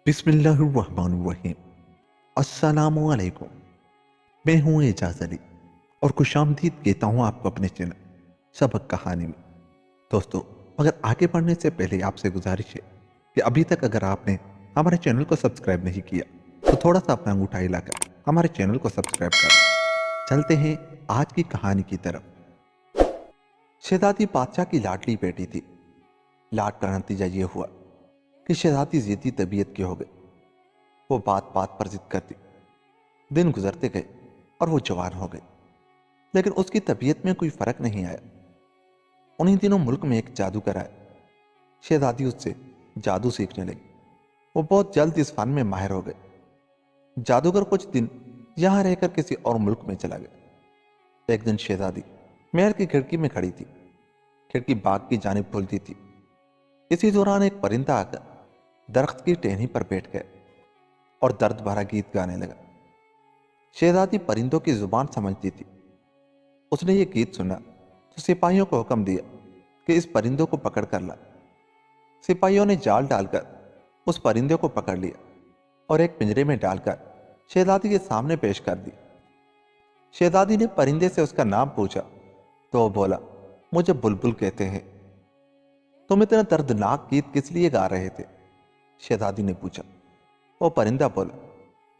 बिस्मिल्लाहिर्रहमानिर्रहीम। अस्सलाम वालेकुम। मैं हूँ एजाज अली और खुशामदीद कहता हूँ आपको अपने चैनल सबक कहानी में। दोस्तों, मगर आगे बढ़ने से पहले आपसे गुजारिश है कि अभी तक अगर आपने हमारे चैनल को सब्सक्राइब नहीं किया तो थोड़ा सा अपना अंगूठा हिलाकर हमारे चैनल को सब्सक्राइब करें। चलते हैं आज की कहानी की तरफ। शहजादी बादशाह की लाडली बेटी थी। लाड का नतीजा ये हुआ कि शहजादी जिद्दी तबीयत की हो गई। वो बात बात पर जिद करती। दिन गुजरते गए और वो जवान हो गई, लेकिन उसकी तबीयत में कोई फर्क नहीं आया। उन्हीं दिनों मुल्क में एक जादूगर आया। शहजादी उससे जादू सीखने लगी। वो बहुत जल्द इस फन में माहिर हो गए। जादूगर कुछ दिन यहाँ रहकर किसी और मुल्क में चला गया। एक दिन शहजादी महल की खिड़की में खड़ी थी। खिड़की बाग की जानिब खुलती थी। इसी दौरान एक परिंदा आकर दरख्त की टहनी पर बैठ गया और दर्द भरा गीत गाने लगा। शहजादी परिंदों की जुबान समझती थी। उसने ये गीत सुना तो सिपाहियों को हुक्म दिया कि इस परिंदों को पकड़ कर ला। सिपाहियों ने जाल डालकर उस परिंदे को पकड़ लिया और एक पिंजरे में डालकर शहजादी के सामने पेश कर दी। शहजादी ने परिंदे से उसका नाम पूछा तो वो बोला, मुझे बुलबुल कहते हैं। तुम इतना दर्दनाक गीत किस लिए गा रहे थे? शहजादी ने पूछा। वो परिंदा बोला,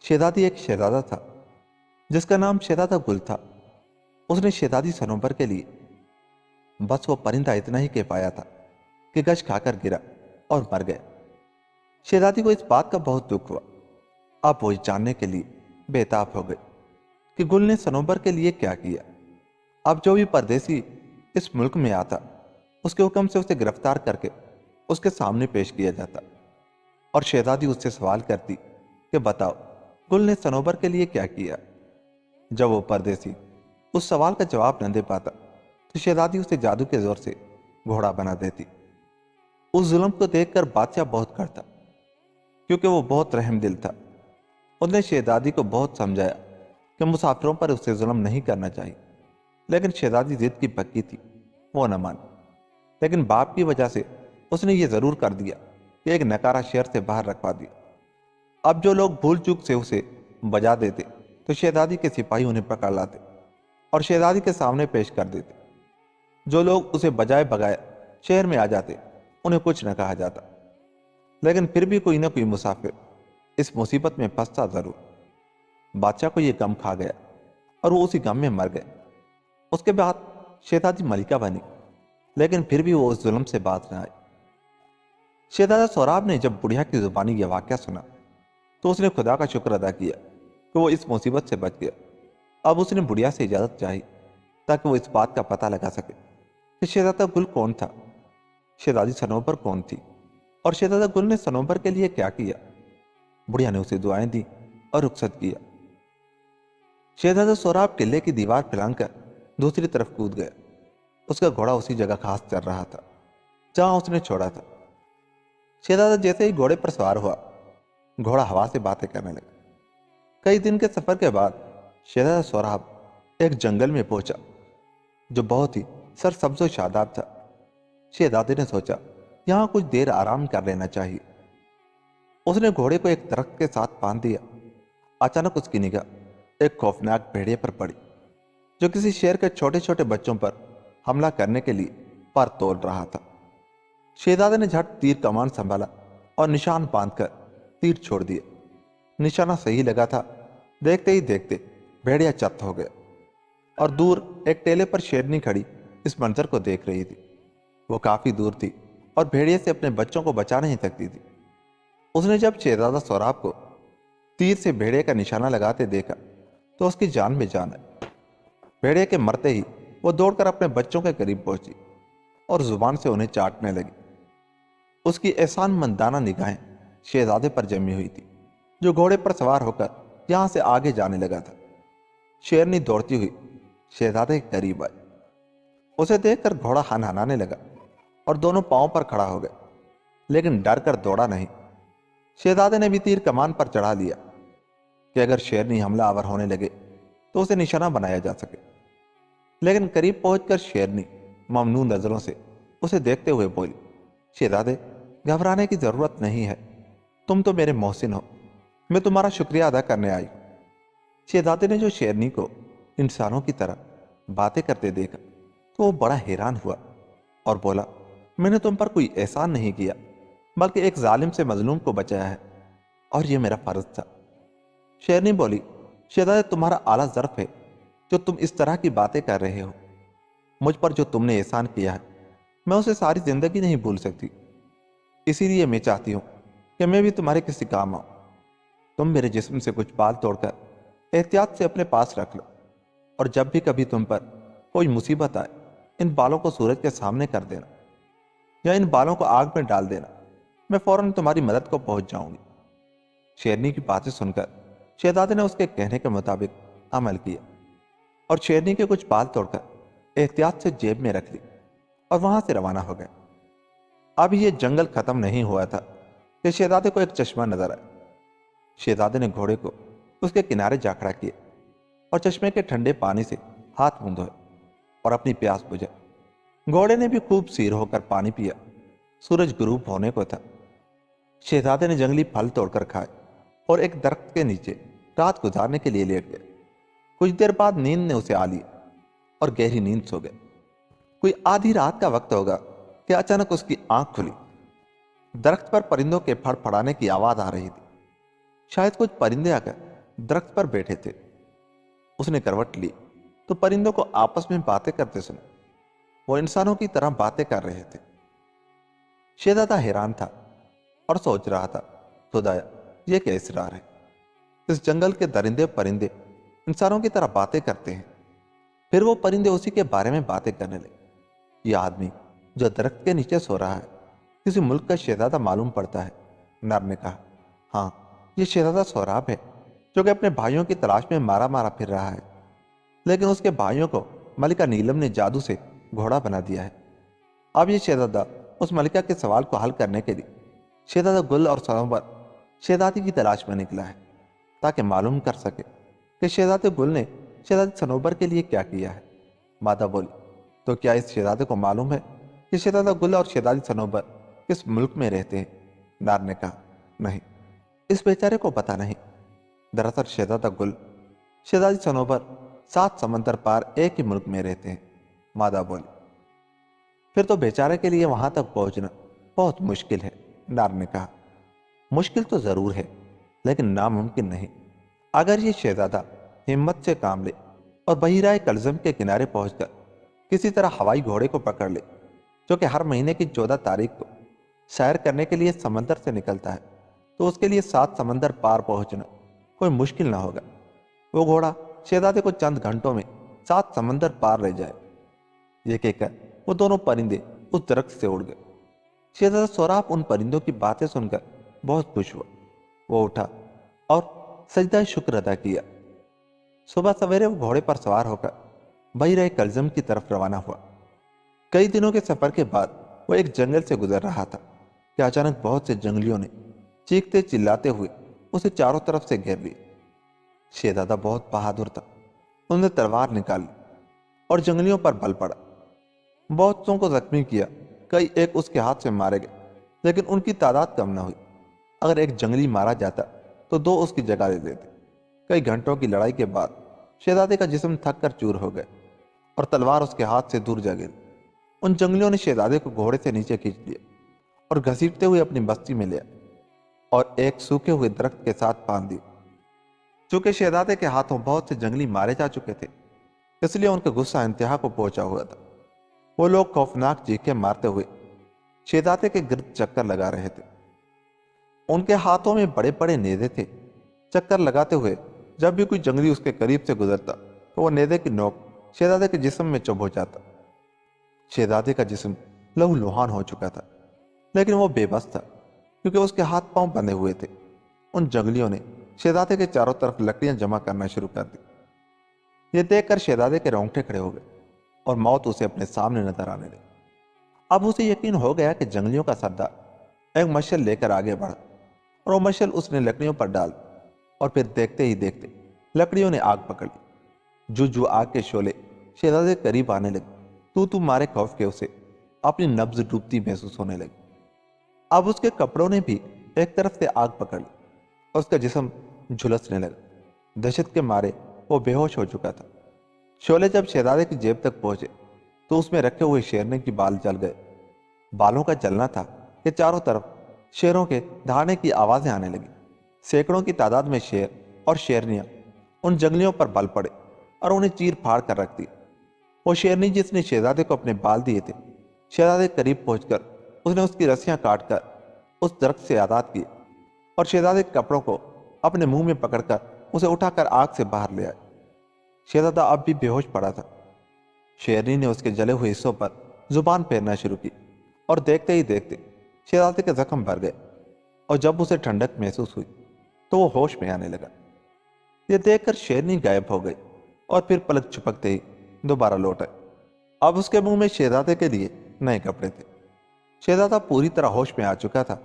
शहजादी, एक शहजादा था जिसका नाम शहजादा गुल था। उसने शहजादी सनोबर के लिए, बस वो परिंदा इतना ही कह पाया था कि गश खाकर गिरा और मर गया। शहजादी को इस बात का बहुत दुख हुआ। अब वो जानने के लिए बेताब हो गई कि गुल ने सनोबर के लिए क्या किया। अब जो भी परदेसी इस मुल्क में आता उसके हुक्म से उसे गिरफ्तार करके उसके सामने पेश किया जाता और शहजादी उससे सवाल करती कि बताओ, गुल ने सनोबर के लिए क्या किया। जब वो परदेसी उस सवाल का जवाब न दे पाता तो शहजादी उसे जादू के जोर से घोड़ा बना देती। उस जुल्म को देखकर बादशाह बहुत करता, क्योंकि वो बहुत रहमदिल था। उसने शहजादी को बहुत समझाया कि मुसाफिरों पर उसे जुल्म नहीं करना चाहिए, लेकिन शहजादी जिद की पक्की थी, वो न मानी। लेकिन बाप की वजह से उसने ये जरूर कर दिया कि एक नकारा शहर से बाहर रखवा दिया। अब जो लोग भूल चूक से उसे बजा देते तो शहजादी के सिपाही उन्हें पकड़ लाते और शहजादी के सामने पेश कर देते। जो लोग उसे बजाए बगाए शहर में आ जाते उन्हें कुछ न कहा जाता, लेकिन फिर भी कोई ना कोई मुसाफिर इस मुसीबत में फंसता जरूर। बादशाह को यह गम खा गया और वो उसी गम में मर गए। उसके बाद शहजादी मलिका बनी, लेकिन फिर भी वो उस जुल्म से बात न आई। शहजादा सोहराब ने जब बुढ़िया की जुबानी यह वाक़या सुना तो उसने खुदा का शुक्र अदा किया कि वो इस मुसीबत से बच गया। अब उसने बुढ़िया से इजाज़त चाही ताकि वो इस बात का पता लगा सके कि शहजादा गुल कौन था, शहजादी सनोबर कौन थी और शहजादा गुल ने सनोबर के लिए क्या किया। बुढ़िया ने उसे दुआएं दी और रुखसत किया। शहजादा सोहराब किले की दीवार फैलाकर दूसरी तरफ कूद गया। उसका घोड़ा उसी जगह खास चल रहा था जहां उसने छोड़ा था। शहजादा जैसे ही घोड़े पर सवार हुआ, घोड़ा हवा से बातें करने लगा। कई दिन के सफर के बाद शहजादा सोहराब एक जंगल में पहुंचा जो बहुत ही सरसब्ज और शादाब था। शहजादे ने सोचा, यहाँ कुछ देर आराम कर लेना चाहिए। उसने घोड़े को एक दरख्त के साथ बांध दिया। अचानक उसकी निगाह एक खौफनाक भेड़िए पर पड़ी जो किसी शेर के छोटे छोटे बच्चों पर हमला करने के लिए पर तोल रहा था। शहजादे ने झट तीर कमान संभाला और निशान बांधकर तीर छोड़ दिए। निशाना सही लगा था। देखते ही देखते भेड़िया चत हो गया और दूर एक टेले पर शेरनी खड़ी इस मंजर को देख रही थी। वो काफी दूर थी और भेड़िए से अपने बच्चों को बचा नहीं सकती थी। उसने जब शहजादा सोहराब को तीर से भेड़िए का निशाना लगाते देखा तो उसकी जान में जान आई। भेड़िए के मरते ही वो दौड़कर अपने बच्चों के करीब पहुंची और जुबान से उन्हें चाटने लगी। उसकी एहसान मंदाना निगाहें शहजादे पर जमी हुई थी जो घोड़े पर सवार होकर यहां से आगे जाने लगा था। शेरनी दौड़ती हुई शहजादे के करीब आई। उसे देखकर घोड़ा हनहनाने लगा और दोनों पांवों पर खड़ा हो गया, लेकिन डर कर दौड़ा नहीं। शहजादे ने भी तीर कमान पर चढ़ा लिया कि अगर शेरनी हमलावर होने लगे तो उसे निशाना बनाया जा सके। लेकिन करीब पहुंचकर शेरनी ममनू नजरों से उसे देखते हुए बोली, शहजादे, घबराने की जरूरत नहीं है। तुम तो मेरे मोहसिन हो, मैं तुम्हारा शुक्रिया अदा करने आई हूँ। शहजादे ने जो शेरनी को इंसानों की तरह बातें करते देखा तो वो बड़ा हैरान हुआ और बोला, मैंने तुम पर कोई एहसान नहीं किया, बल्कि एक जालिम से मजलूम को बचाया है, और ये मेरा फर्ज था। शेरनी बोली, शहजादे, तुम्हारा आला ज़र्फ है जो तुम इस तरह की बातें कर रहे हो। मुझ पर जो तुमने एहसान किया है, मैं उसे सारी जिंदगी नहीं भूल सकती। इसीलिए मैं चाहती हूँ कि मैं भी तुम्हारे किसी काम आऊँ। तुम मेरे जिस्म से कुछ बाल तोड़कर एहतियात से अपने पास रख लो, और जब भी कभी तुम पर कोई मुसीबत आए, इन बालों को सूरज के सामने कर देना या इन बालों को आग में डाल देना। मैं फौरन तुम्हारी मदद को पहुंच जाऊंगी। शेरनी की बातें सुनकर शहजादे ने उसके कहने के मुताबिक अमल किया और शेरनी के कुछ बाल तोड़कर एहतियात से जेब में रख ली और वहां से रवाना हो गए। अब ये जंगल खत्म नहीं हुआ था कि शहजादे को एक चश्मा नजर आया। शहजादे ने घोड़े को उसके किनारे जा खड़ा किया और चश्मे के ठंडे पानी से हाथ मुंह धोए और अपनी प्यास बुझाई। घोड़े ने भी खूब सीर होकर पानी पिया। सूरज गुरूब होने को था। शहजादे ने जंगली फल तोड़कर खाए और एक दरख्त के नीचे रात गुजारने के लिए लेट गए। कुछ देर बाद नींद ने उसे आ लिया और गहरी नींद सो गए। कोई आधी रात का वक्त होगा कि अचानक उसकी आंख खुली। दरख्त पर परिंदों के फड़फड़ाने की आवाज आ रही थी। शायद कुछ परिंदे आकर दरख्त पर बैठे थे। उसने करवट ली तो परिंदों को आपस में बातें करते सुना। वो इंसानों की तरह बातें कर रहे थे। शहजादा हैरान था और सोच रहा था, खुदाया, ये क्या इसरार है। इस जंगल के दरिंदे परिंदे इंसानों की तरह बातें करते हैं। फिर वो परिंदे उसी के बारे में बातें करने लगे। यह आदमी जो दरख्त के नीचे सो रहा है किसी मुल्क का शहजादा मालूम पड़ता है। नर ने कहा, हाँ, ये शहजादा सोहराब है जो कि अपने भाइयों की तलाश में मारा मारा फिर रहा है, लेकिन उसके भाइयों को मलिका नीलम ने जादू से घोड़ा बना दिया है। अब ये शहजादा उस मलिका के सवाल को हल करने के लिए शहजादा गुल और सनोबर शहजादी की तलाश में निकला है, ताकि मालूम कर सके कि शहजादे गुल ने शहजादी सनोबर के लिए क्या किया है। मादा बोली, तो क्या इस शहजादे को मालूम है कि शहजादा गुल और शहजादी सनोबर किस मुल्क में रहते हैं? नार ने कहा, नहीं, इस बेचारे को पता नहीं। दरअसल शहजादा गुल, शहजादी सनोबर 7 समंदर पार एक ही मुल्क में रहते हैं। मादा बोली, फिर तो बेचारे के लिए वहां तक पहुंचना बहुत मुश्किल है। नार ने कहा, मुश्किल तो जरूर है, लेकिन नामुमकिन नहीं। अगर ये शहजादा हिम्मत से काम ले और बहिराए कलजम के किनारे पहुंचकर किसी तरह हवाई घोड़े को पकड़ ले, जो कि हर महीने की 14 तारीख को सैर करने के लिए समंदर से निकलता है, तो उसके लिए 7 समंदर पार पहुंचना कोई मुश्किल ना होगा। वो घोड़ा शहजादे को चंद घंटों में 7 समंदर पार ले जाए। ये कहकर वो दोनों परिंदे उस दरख्त से उड़ गए। शहजादा सोहराब उन परिंदों की बातें सुनकर बहुत खुश हुआ। वो उठा और सजदा शुक्र अदा किया। सुबह सवेरे वो घोड़े पर सवार होकर बहिराए कलजम की तरफ रवाना हुआ। कई दिनों के सफर के बाद वो एक जंगल से गुजर रहा था कि अचानक बहुत से जंगलियों ने चीखते चिल्लाते हुए उसे चारों तरफ से घेर लिया। शहजादा बहुत बहादुर था। उसने तलवार निकाली और जंगलियों पर बल पड़ा। बहुतों को जख्मी किया। कई एक उसके हाथ से मारे गए, लेकिन उनकी तादाद कम न हुई। अगर एक जंगली मारा जाता तो 2 उसकी जगह ले लेते। कई घंटों की लड़ाई के बाद शहजादे का जिस्म थक कर चूर हो गया और तलवार उसके हाथ से दूर जा गिरी। उन जंगलियों ने शहजादे को घोड़े से नीचे खींच लिया और घसीटते हुए अपनी बस्ती में लिया और एक सूखे हुए दरख्त के साथ बांध दिया। चूंकि शहजादे के हाथों बहुत से जंगली मारे जा चुके थे, इसलिए उनका गुस्सा इंतहा को पहुंचा हुआ था। वो लोग खौफनाक चीखें मारते हुए शहजादे के गिर्द चक्कर लगा रहे थे। उनके हाथों में बड़े बड़े नेज़े थे। चक्कर लगाते हुए जब भी कोई जंगली उसके करीब से गुजरता तो वो नेज़े की नोक शहजादे के जिस्म में चुभ हो जाता। शहजादे का जिस्म लहूलुहान हो चुका था, लेकिन वो बेबस था क्योंकि उसके हाथ पांव बंधे हुए थे। उन जंगलियों ने शहजादे के चारों तरफ लकड़ियां जमा करना शुरू कर दी। ये देखकर शहजादे के रोंगटे खड़े हो गए और मौत उसे अपने सामने नजर आने लगी। अब उसे यकीन हो गया कि जंगलियों का सरदार एक मशल लेकर आगे बढ़ा और वो मशल उसने लकड़ियों पर डाल और फिर देखते ही देखते लकड़ियों ने आग पकड़ ली। जू आग के शोले शहजादे करीब आने लगे, तू मारे खौफ के उसे अपनी नब्ज डूबती महसूस होने लगी। अब उसके कपड़ों ने भी ایک طرف سے آگ پکڑ لی اور اس کا جسم جھلسنے لگا۔ دہشت کے مارے وہ بے ہوش ہو چکا تھا۔ شعلے جب شہزادے کی جیب تک پہنچے تو اس میں رکھے ہوئے شیرنی کی بال جل گئے۔ بالوں کا جلنا تھا کہ چاروں طرف شیروں کے دہانے کی آوازیں آنے لگی۔ سینکڑوں کی تعداد میں شیر اور شیرنیاں ان جنگلیوں پر بل پڑے اور انہیں چیر پھاڑ کر رکھ دی۔ وہ شیرنی جس نے شہزادے کو اپنے بال دیے تھے، شہزادے کے قریب پہنچ کر اس نے اس کی رسیاں کاٹ کر اس درخت سے آزاد کیے اور شہزادے کے کپڑوں کو اپنے منہ میں پکڑ کر اسے اٹھا کر آگ سے باہر لے آئے۔ شہزادہ اب بھی بے ہوش پڑا تھا۔ شیرنی نے اس کے جلے ہوئے حصوں پر زبان پھیرنا شروع کی اور دیکھتے ہی دیکھتے شہزادے کے زخم بھر گئے، اور جب اسے ٹھنڈک محسوس ہوئی تو وہ ہوش میں آنے لگا۔ یہ دیکھ کر شیرنی غائب ہو گئی اور پھر پلک چھپکتے ہی دوبارہ لوٹ آئے۔ اب اس کے منہ میں شہزادے کے لیے نئے کپڑے تھے۔ شہزادہ پوری طرح ہوش میں آ چکا تھا۔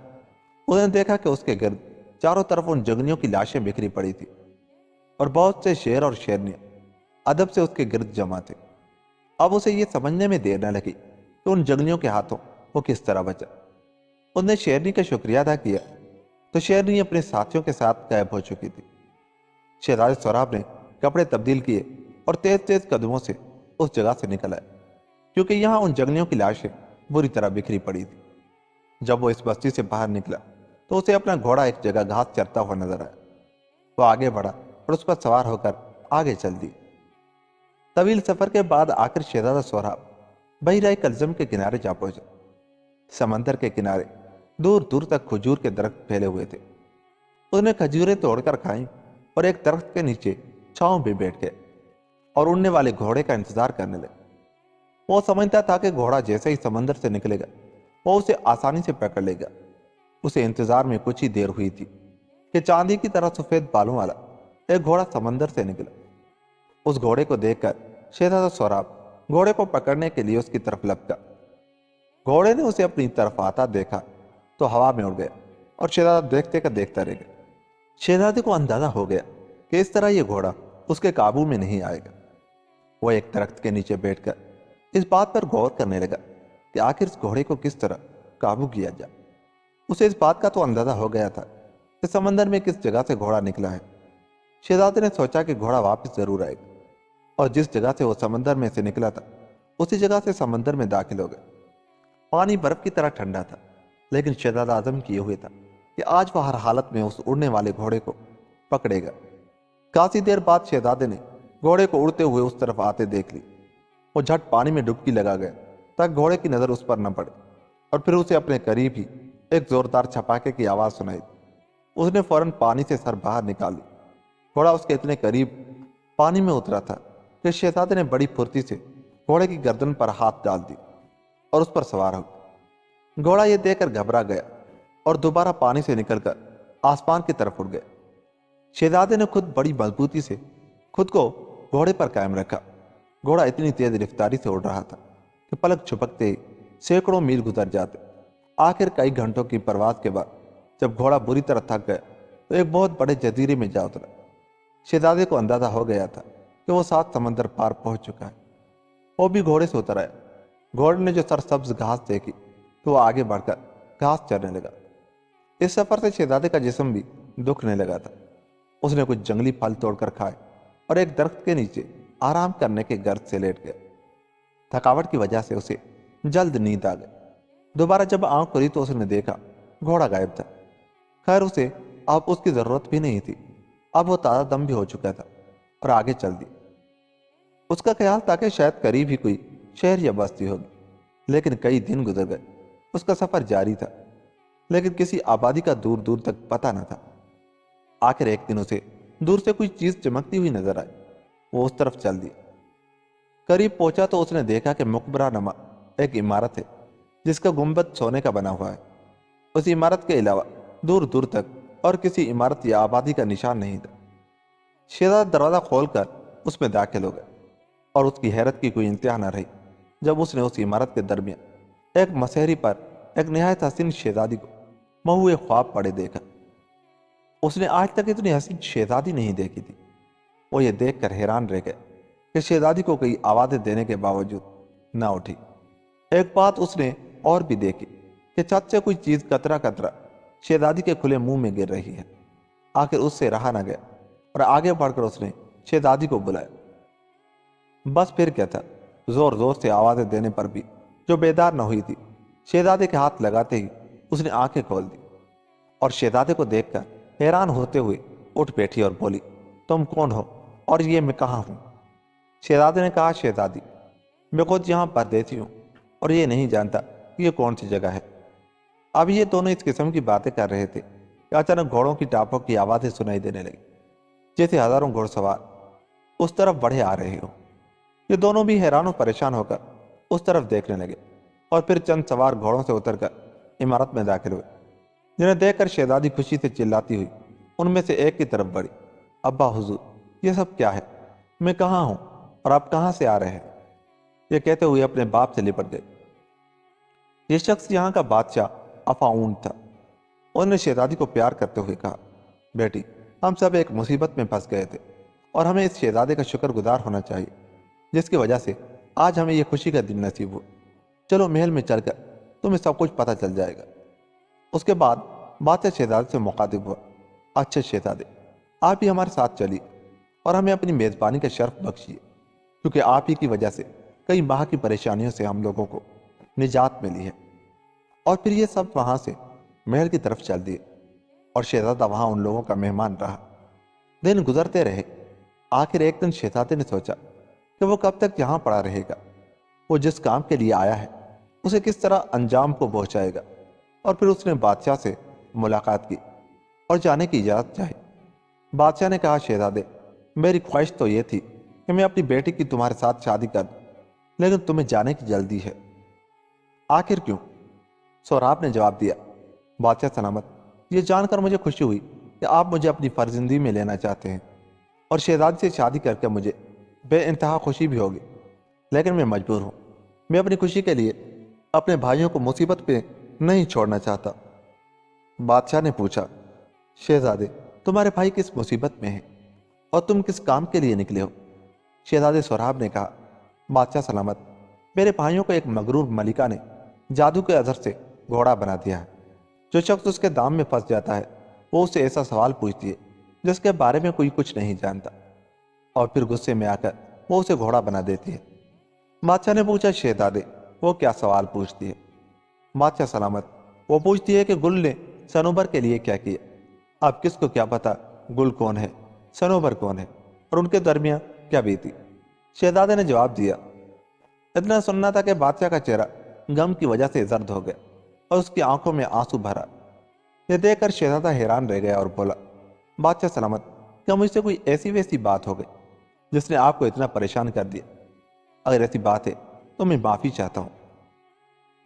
اس نے دیکھا کہ اس کے گرد چاروں طرف ان جنگلیوں کی لاشیں بکھری پڑی تھی اور بہت سے شیر اور شیرنیاں ادب سے اس کے گرد جمع تھے۔ اب اسے یہ سمجھنے میں دیر نہ لگی کہ ان جنگلیوں کے ہاتھوں وہ کس طرح بچا۔ اس نے شیرنی کا شکریہ ادا کیا تو شیرنی اپنے ساتھیوں کے ساتھ غائب ہو چکی تھی۔ شہزادے سوراب نے کپڑے تبدیل کیے اور تیز تیز قدموں سے اس جگہ سے نکل آئے، کیونکہ یہاں ان جنگلیوں کی لاشیں بری طرح بکھری پڑی تھی۔ جب وہ اس بستی سے باہر نکلا تو اسے اپنا گھوڑا ایک جگہ گھاس چرتا ہوا نظر آیا۔ وہ آگے بڑھا اور اس پر سوار ہو کر آگے چل دی۔ طویل سفر کے بعد آخر شہزادہ سوراب بحیرہ کلزم کے کنارے جا پہنچا۔ سمندر کے کنارے دور دور تک کھجور کے درخت پھیلے ہوئے تھے۔ اس نے کھجوریں توڑ کر کھائیں اور ایک درخت کے نیچے چھاؤں بھی بیٹھ گئے اور اڑنے والے گھوڑے کا انتظار کرنے لگے۔ وہ سمجھتا تھا کہ گھوڑا جیسے ہی سمندر سے نکلے گا وہ اسے آسانی سے پکڑ لے گا۔ اسے انتظار میں کچھ ہی دیر ہوئی تھی کہ چاندی کی طرح سفید بالوں والا ایک گھوڑا سمندر سے نکلا۔ اس گھوڑے کو دیکھ کر شہزادہ سوراب گھوڑے کو پکڑنے کے لیے اس کی طرف لپکا۔ گھوڑے نے اسے اپنی طرف آتا دیکھا تو ہوا میں اڑ گیا اور شہزادہ دیکھتے کا دیکھتا رہ گیا۔ شہزادے کو اندازہ ہو گیا کہ اس طرح یہ گھوڑا اس کے قابو میں نہیں آئے گا۔ وہ ایک درخت کے نیچے بیٹھ کر اس بات پر غور کرنے لگا کہ آخر اس گھوڑے کو کس طرح قابو کیا جائے۔ اسے اس بات کا تو اندازہ ہو گیا تھا کہ سمندر میں کس جگہ سے گھوڑا نکلا ہے۔ شہزادے نے سوچا کہ گھوڑا واپس ضرور آئے گا، اور جس جگہ سے وہ سمندر میں سے نکلا تھا اسی جگہ سے سمندر میں داخل ہو گئے۔ پانی برف کی طرح ٹھنڈا تھا، لیکن شہزادہ عزم کیے ہوئے تھا کہ آج وہ ہر حالت میں اس اڑنے والے گھوڑے کو پکڑے گا۔ کافی دیر بعد شہزادے نے گھوڑے کو اڑتے ہوئے اس طرف آتے دیکھ لی۔ وہ جھٹ پانی میں ڈبکی لگا گیا تاکہ گھوڑے کی نظر اس پر نہ پڑے، اور پھر اسے اپنے قریب ہی ایک زوردار چھپاکے کی آواز سنائی دی۔ اس نے فوراً پانی سے سر باہر نکال لی۔ گھوڑا اس کے اتنے قریب پانی میں اترا تھا کہ شہزادے نے بڑی پھرتی سے گھوڑے کی گردن پر ہاتھ ڈال دی اور اس پر سوار ہو گیا۔ گھوڑا یہ دیکھ کر گھبرا گیا اور دوبارہ پانی سے نکل کر آسمان کی طرف اڑ گیا۔ شہزادے نے خود بڑی مضبوطی سے خود کو گھوڑے پر قائم رکھا۔ گھوڑا اتنی تیز رفتاری سے اڑ رہا تھا کہ پلک چھپکتے ہی سینکڑوں میل گزر جاتے۔ آخر کئی گھنٹوں کی پرواز کے بعد جب گھوڑا بری طرح تھک گیا تو ایک بہت بڑے جزیرے میں جا اترا۔ شہزادے کو اندازہ ہو گیا تھا کہ وہ 7 سمندر پار پہنچ چکا ہے۔ وہ بھی گھوڑے سے اتر آیا۔ گھوڑے نے جو سرسبز گھاس دیکھی تو وہ آگے بڑھ کر گھاس چرنے لگا۔ اس سفر سے شہزادے کا جسم بھی دکھنے لگا تھا۔ اس نے کچھ جنگلی پھل توڑ کر کھائے اور ایک درخت کے نیچے آرام کرنے کے غرض سے لیٹ گیا۔ تھکاوٹ کی وجہ سے اسے جلد نیند آ گئی۔ دوبارہ جب آنکھ کھلی تو اس نے دیکھا گھوڑا غائب تھا۔ خیر اسے اب اس کی ضرورت بھی نہیں تھی۔ اب وہ تازہ دم بھی ہو چکا تھا اور آگے چل دی۔ اس کا خیال تھا کہ شاید قریب ہی کوئی شہر یا بستی ہوگی، لیکن کئی دن گزر گئے۔ اس کا سفر جاری تھا، لیکن کسی آبادی کا دور دور تک پتہ نہ تھا۔ آخر ایک دن اسے دور سے کوئی چیز چمکتی ہوئی نظر آئی۔ وہ اس طرف چل دیا۔ قریب پہنچا تو اس نے دیکھا کہ مقبرہ نما ایک عمارت ہے جس کا گنبد سونے کا بنا ہوا ہے۔ اس عمارت کے علاوہ دور دور تک اور کسی عمارت یا آبادی کا نشان نہیں تھا۔ شہزادہ دروازہ کھول کر اس میں داخل ہو گیا، اور اس کی حیرت کی کوئی انتہا نہ رہی جب اس نے اس عمارت کے درمیان ایک مسہری پر ایک نہایت حسین شہزادی کو مہوئے خواب پڑے دیکھا۔ اس نے آج تک اتنی حسین شہزادی نہیں دیکھی تھی۔ وہ یہ دیکھ کر حیران رہ گیا کہ شہزادی کو کئی آوازیں دینے کے باوجود نہ اٹھی۔ ایک بات اس نے اور بھی دیکھی کہ چھت سے کوئی چیز قطرہ قطرہ शहजादी के खुले मुंह में गिर रही है। आखिर उससे रहा न गया और आगे बढ़कर उसने शहजादी को बुलाया। बस फिर क्या था, जोर जोर से आवाजें देने पर भी जो बेदार न हुई थी। शहजादे के हाथ लगाते ही उसने आंखें खोल दी और शहजादे को देखकर हैरान होते हुए उठ बैठी और बोली, तुम कौन हो और ये मैं कहाँ हूँ? शहजादे ने कहा, शहजादी, मैं खुद यहाँ परदेसी हूँ और ये नहीं जानता कि ये कौन सी जगह है। अब ये दोनों इस किस्म की बातें कर रहे थे कि अचानक घोड़ों की टापों की आवाजें सुनाई देने लगी, जैसे हजारों घुड़सवार उस तरफ बढ़े आ रहे हो। ये दोनों भी हैरान और परेशान होकर उस तरफ देखने लगे और फिर चंद सवार घोड़ों से उतरकर इमारत में दाखिल हुए, जिन्हें देखकर शहजादी खुशी से चिल्लाती हुई उनमें से एक की तरफ बढ़ी। अब्बा हुजूर, ये सब क्या है? मैं कहाँ हूँ और आप कहाँ से आ रहे हैं? ये कहते हुए अपने बाप से लिपट गए। ये शख्स यहाँ का बादशाह अफाऊन था। उन्होंने शहजादी को प्यार करते हुए कहा, बेटी, हम सब एक मुसीबत में फंस गए थे और हमें इस शहजादे का शुक्रगुजार होना चाहिए जिसकी वजह से आज हमें यह खुशी का दिन नसीब हुआ। चलो महल में चलकर तुम्हें सब कुछ पता चल जाएगा। उसके बाद बादशाह शहजादे से मुखातिब हुआ, अच्छा शहजादे, आप ही हमारे साथ चलिए और हमें अपनी मेज़बानी का शर्फ बख्शिए, क्योंकि आप ही की वजह से कई माह की परेशानियों से हम लोगों को निजात मिली है। और फिर ये सब वहां से महल की तरफ चल दिए और शहजादा वहां उन लोगों का मेहमान रहा। दिन गुजरते रहे। आखिर एक दिन शहजादे ने सोचा कि वो कब तक यहाँ पड़ा रहेगा। वो जिस काम के लिए आया है उसे किस तरह अंजाम को पहुंचाएगा। और फिर उसने बादशाह से मुलाकात की और जाने की इजाज़त चाही। बादशाह ने कहा, शहजादे, मेरी ख्वाहिश तो ये थी कि मैं अपनी बेटी की तुम्हारे साथ शादी कर दूं, लेकिन तुम्हें जाने की जल्दी है। आखिर क्यों? सोहराब ने जवाब दिया, बादशाह सलामत, ये जानकर मुझे खुशी हुई कि आप मुझे अपनी फर्जिंदी में लेना चाहते हैं और शहजादी से शादी करके मुझे बेइंतहा खुशी भी होगी, लेकिन मैं मजबूर हूँ। मैं अपनी खुशी के लिए अपने भाइयों को मुसीबत पे नहीं छोड़ना चाहता। बादशाह ने पूछा, शहजादे, तुम्हारे भाई किस मुसीबत में हैं और तुम किस काम के लिए निकले हो? शहजादे सोहराब ने कहा, बादशाह सलामत, मेरे भाइयों को एक मगरूर मलिका ने जादू के असर से घोड़ा बना दिया है। जो शख्स उसके दाम में फंस जाता है वो उससे ऐसा सवाल पूछती है जिसके बारे में कोई कुछ नहीं जानता, और फिर गुस्से में आकर वो उसे घोड़ा बना देती है। बादशाह ने पूछा, शहजादे, वो क्या सवाल पूछती है? बादशाह सलामत, वो पूछती है कि गुल ने सनोबर के लिए क्या किया। अब किसको क्या पता गुल कौन है, सनोबर कौन है और उनके दरमियान क्या बीती। शहजादे ने जवाब दिया। इतना सुनना था कि बादशाह का चेहरा गम की वजह से जर्द हो गया और उसकी आंखों में आंसू भरा। यह देखकर शहजादा हैरान रह गया और बोला, बादशाह सलामत, क्या मुझसे कोई ऐसी वैसी बात हो गई जिसने आपको इतना परेशान कर दिया? अगर ऐसी बात है तो मैं माफी चाहता हूँ।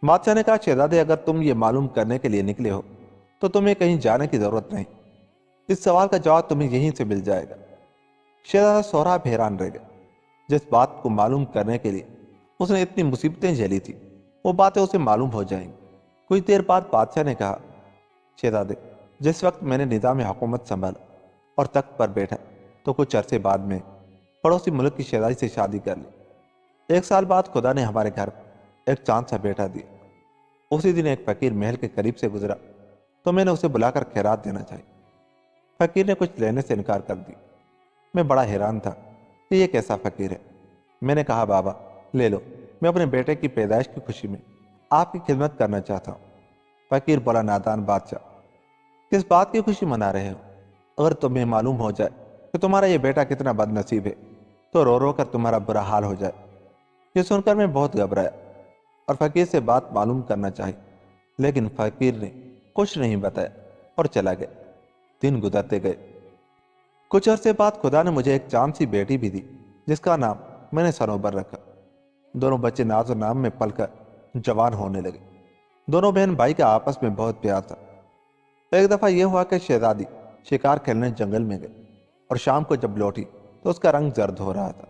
बादशाह ने कहा, शहजादे, अगर तुम ये मालूम करने के लिए निकले हो तो तुम्हें कहीं जाने की जरूरत नहीं। इस सवाल का जवाब तुम्हें यहीं से मिल जाएगा। शहजादा सोहराब हैरान रह गया। जिस बात को मालूम करने के लिए उसने इतनी मुसीबतें झेली थी वो बातें उसे मालूम हो जाएंगी। कुछ देर बाद बादशाह ने कहा, शहजादे, जिस वक्त मैंने निज़ाम हुकूमत संभाला और तख्त पर बैठा तो कुछ अरसे बाद में पड़ोसी मुल्क की शहजादी से शादी कर ली। 1 साल बाद खुदा ने हमारे घर एक चांद सा बेटा दिया। उसी दिन एक फकीर महल के करीब से गुजरा तो मैंने उसे बुलाकर खैरात देना चाहिए। फकीर ने कुछ लेने से इनकार कर दी। मैं बड़ा हैरान था कि ये कैसा फकीर है। मैंने कहा, बाबा ले लो, मैं अपने बेटे की पैदाइश की खुशी में आपकी खिदमत करना चाहता हूँ। फकीर बोला, नादान बादशाह, किस बात की खुशी मना रहे हो? अगर तुम्हें मालूम हो जाए कि तुम्हारा ये बेटा कितना बदनसीब है तो रो रो कर तुम्हारा बुरा हाल हो जाए। ये सुनकर मैं बहुत घबराया और फकीर से बात मालूम करना चाहिए, लेकिन फकीर ने कुछ नहीं बताया और चला गया। दिन गुजरते गए। कुछ अरसे बाद खुदा ने मुझे एक चांद सी बेटी भी दी जिसका नाम मैंने सनोबर रखा। दोनों बच्चे नाज और नाम में पलकर जवान होने लगे। दोनों बहन भाई का आपस में बहुत प्यार था। एक दफा यह हुआ कि शहजादी शिकार खेलने जंगल में गई और शाम को जब लौटी तो उसका रंग जर्द हो रहा था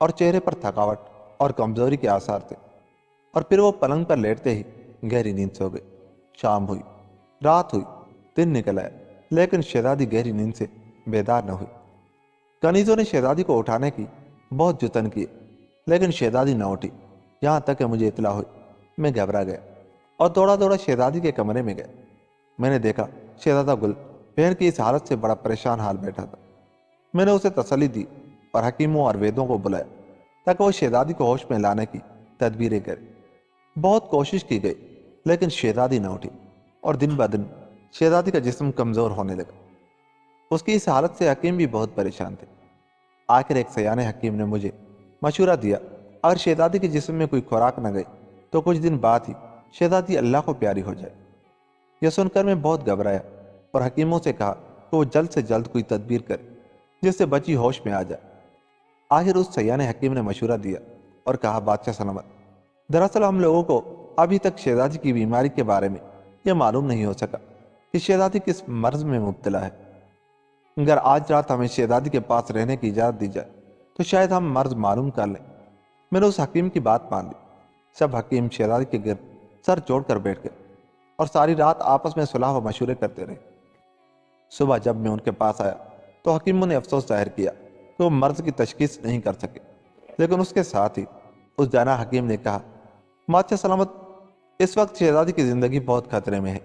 और चेहरे पर थकावट और कमजोरी के आसार थे। और फिर वो पलंग पर लेटते ही गहरी नींद सो गई। शाम हुई, रात हुई, दिन निकल आया, लेकिन शहजादी गहरी नींद से बेदार न हुई। कनीजों ने शहजादी को उठाने की बहुत जतन किए, लेकिन शहजादी न उठी। यहाँ तक कि मुझे इतला हुई। मैं घबरा गया और दौड़ा दौड़ा शहजादी के कमरे में गया। मैंने देखा शहजादा गुल बहन की इस हालत से बड़ा परेशान हाल बैठा था। मैंने उसे तसल्ली दी और हकीमों और वैद्यों को बुलाया ताकि वो शहजादी को होश में लाने की तदबीरें करे। बहुत कोशिश की गई लेकिन शहजादी न उठी और दिन ब दिन शहजादी का जिस्म कमज़ोर होने लगा। उसकी इस हालत से हकीम भी बहुत परेशान थे। आखिर एक सयाने हकीम ने मुझे मशवरा दिया अगर शहजादी के जिस्म में कोई खुराक न गई तो कुछ दिन बाद ही शहजादी अल्लाह को प्यारी हो जाए। यह सुनकर मैं बहुत घबराया और हकीमों से कहा कि वो जल्द से जल्द कोई तदबीर करे जिससे बच्ची होश में आ जाए। आखिर उस सयाने हकीम ने मशवरा दिया और कहा, बादशाह सलामत, दरअसल हम लोगों को अभी तक शहजादी की बीमारी के बारे में यह मालूम नहीं हो सका कि शहजादी किस मर्ज में मुब्तला है। अगर आज रात हमें शहजादी के पास रहने की इजाज़त दी जाए तो शायद हम मर्ज मालूम कर लें। मैंने उस हकीम की बात मान ली। सब हकीम शहजादी के गिर्द सर जोड़कर बैठ गए और सारी रात आपस में सुलह व मशवरे करते रहे। सुबह जब मैं उनके पास आया तो हकीमों ने अफसोस जाहिर किया कि वो मर्ज की तशखीस नहीं कर सके, लेकिन उसके साथ ही उस जाना हकीम ने कहा, बादशाह सलामत, इस वक्त शहजादी की ज़िंदगी बहुत खतरे में है।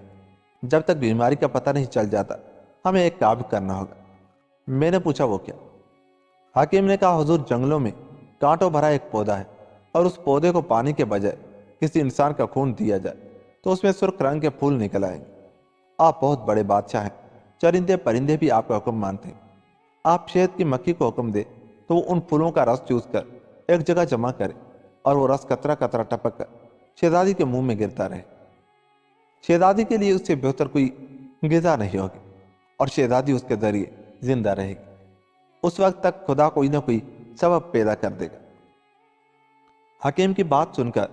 जब तक बीमारी का पता नहीं चल जाता हमें एक काम करना होगा। मैंने पूछा, वो क्या? हकीम ने कहा, हुजूर, जंगलों में कांटों भरा एक पौधा है और उस पौधे को पानी के बजाय किसी इंसान का खून दिया जाए तो उसमें सुर्ख रंग के फूल निकल आएंगे। आप बहुत बड़े बादशाह हैं, चरिंदे परिंदे भी आपका हुक्म मानते हैं। आप शहद की मक्खी को हुक्म दे तो वो उन फूलों का रस चूस कर एक जगह जमा करे और वो रस कतरा कतरा टपक कर शहजादी के मुंह में गिरता रहे। शहजादी के लिए उससे बेहतर कोई ग़िज़ा नहीं होगी और शहजादी उसके जरिए जिंदा रहेगी। उस वक्त तक खुदा कोई ना कोई सबब पैदा कर देगा। हकीम की बात सुनकर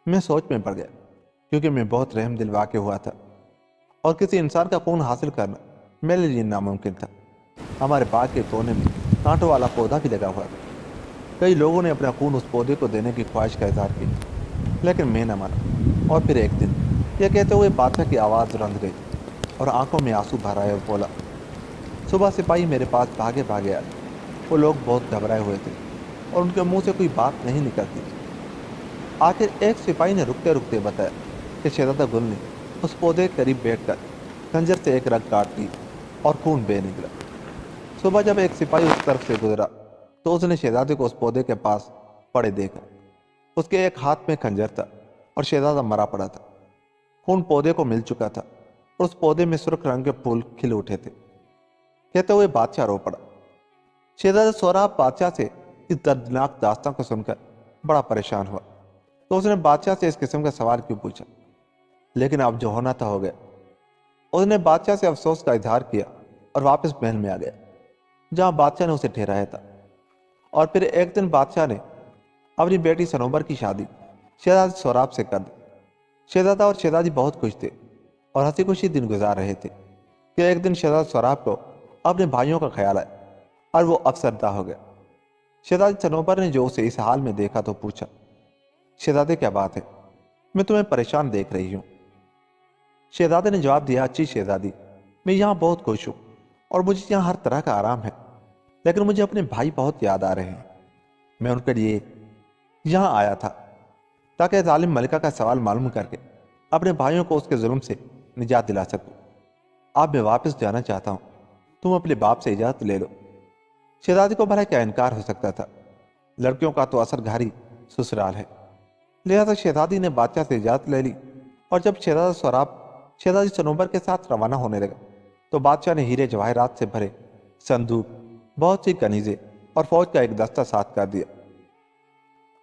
मैं सोच में पड़ गया, क्योंकि मैं बहुत रहम दिल वाक़ हुआ था और किसी इंसान का खून हासिल करना मेरे लिए नामुमकिन था। हमारे बाग के कोने में कांटों वाला पौधा भी लगा हुआ था। कई लोगों ने अपना खून उस पौधे को देने की ख्वाहिश का इजहार किया, लेकिन मैं न माना। और फिर एक दिन यह कहते हुए बादशाह की आवाज़ रंध गई और आंखों में आंसू भर आए और बोला, सुबह सिपाही मेरे पास भागे भागे आए। वो लोग बहुत घबराए हुए थे और उनके मुंह से कोई बात नहीं निकलती। आखिर एक सिपाही ने रुकते रुकते बताया कि शहजादा गुल ने उस पौधे के करीब बैठकर खंजर से एक रग काट दी और खून बह निकला। सुबह जब एक सिपाही उस तरफ से गुजरा तो उसने शहजादे को उस पौधे के पास पड़े देखा। उसके एक हाथ में खंजर था और शहजादा मरा पड़ा था। खून पौधे को मिल चुका था और उस पौधे में सुर्ख रंग के फूल खिल उठे थे। कहते हुए बादशाह रो पड़ा। शहजादा सोहराब बादशाह से इस दर्दनाक दास्तां को सुनकर बड़ा परेशान हुआ तो उसने बादशाह से इस किस्म का सवाल क्यों पूछा, लेकिन अब जो होना था हो गया। उसने बादशाह से अफसोस का इजहार किया और वापस महल में आ गया जहां बादशाह ने उसे ठहराया था। और फिर एक दिन बादशाह ने अपनी बेटी सनोबर की शादी शहजादी सोहराब से कर दी। शहजादा और शहजादी बहुत खुश थे और हंसी खुशी दिन गुजार रहे थे कि एक दिन शहजादा सोहराब को अपने भाइयों का ख्याल आया और वो अफसरदा हो गया। शहजादी सनोबर ने जो उसे इस हाल में देखा तो पूछा, शहजादे क्या बात है, मैं तुम्हें परेशान देख रही हूँ। शहजादे ने जवाब दिया, अच्छी शहजादी, मैं यहाँ बहुत खुश हूँ और मुझे यहाँ हर तरह का आराम है, लेकिन मुझे अपने भाई बहुत याद आ रहे हैं। मैं उनके लिए यहाँ आया था ताकि जालिम मलिका का सवाल मालूम करके अपने भाइयों को उसके जुल्म से निजात दिला सकूँ। अब मैं वापस जाना चाहता हूँ, तुम अपने बाप से इजाज़त ले लो। शहजादी को भला क्या इनकार हो सकता था, लड़कियों का तो असर घर ही ससुराल है। लिहाजा शहजादी ने बादशाह से इजाज़त ले ली और जब शहजादा सोहराब शहजादी सनोबर के साथ रवाना होने लगा तो बादशाह ने हीरे जवाहरात से भरे संदूक, बहुत सी कनीज़ें और फौज का एक दस्ता साथ कर दिया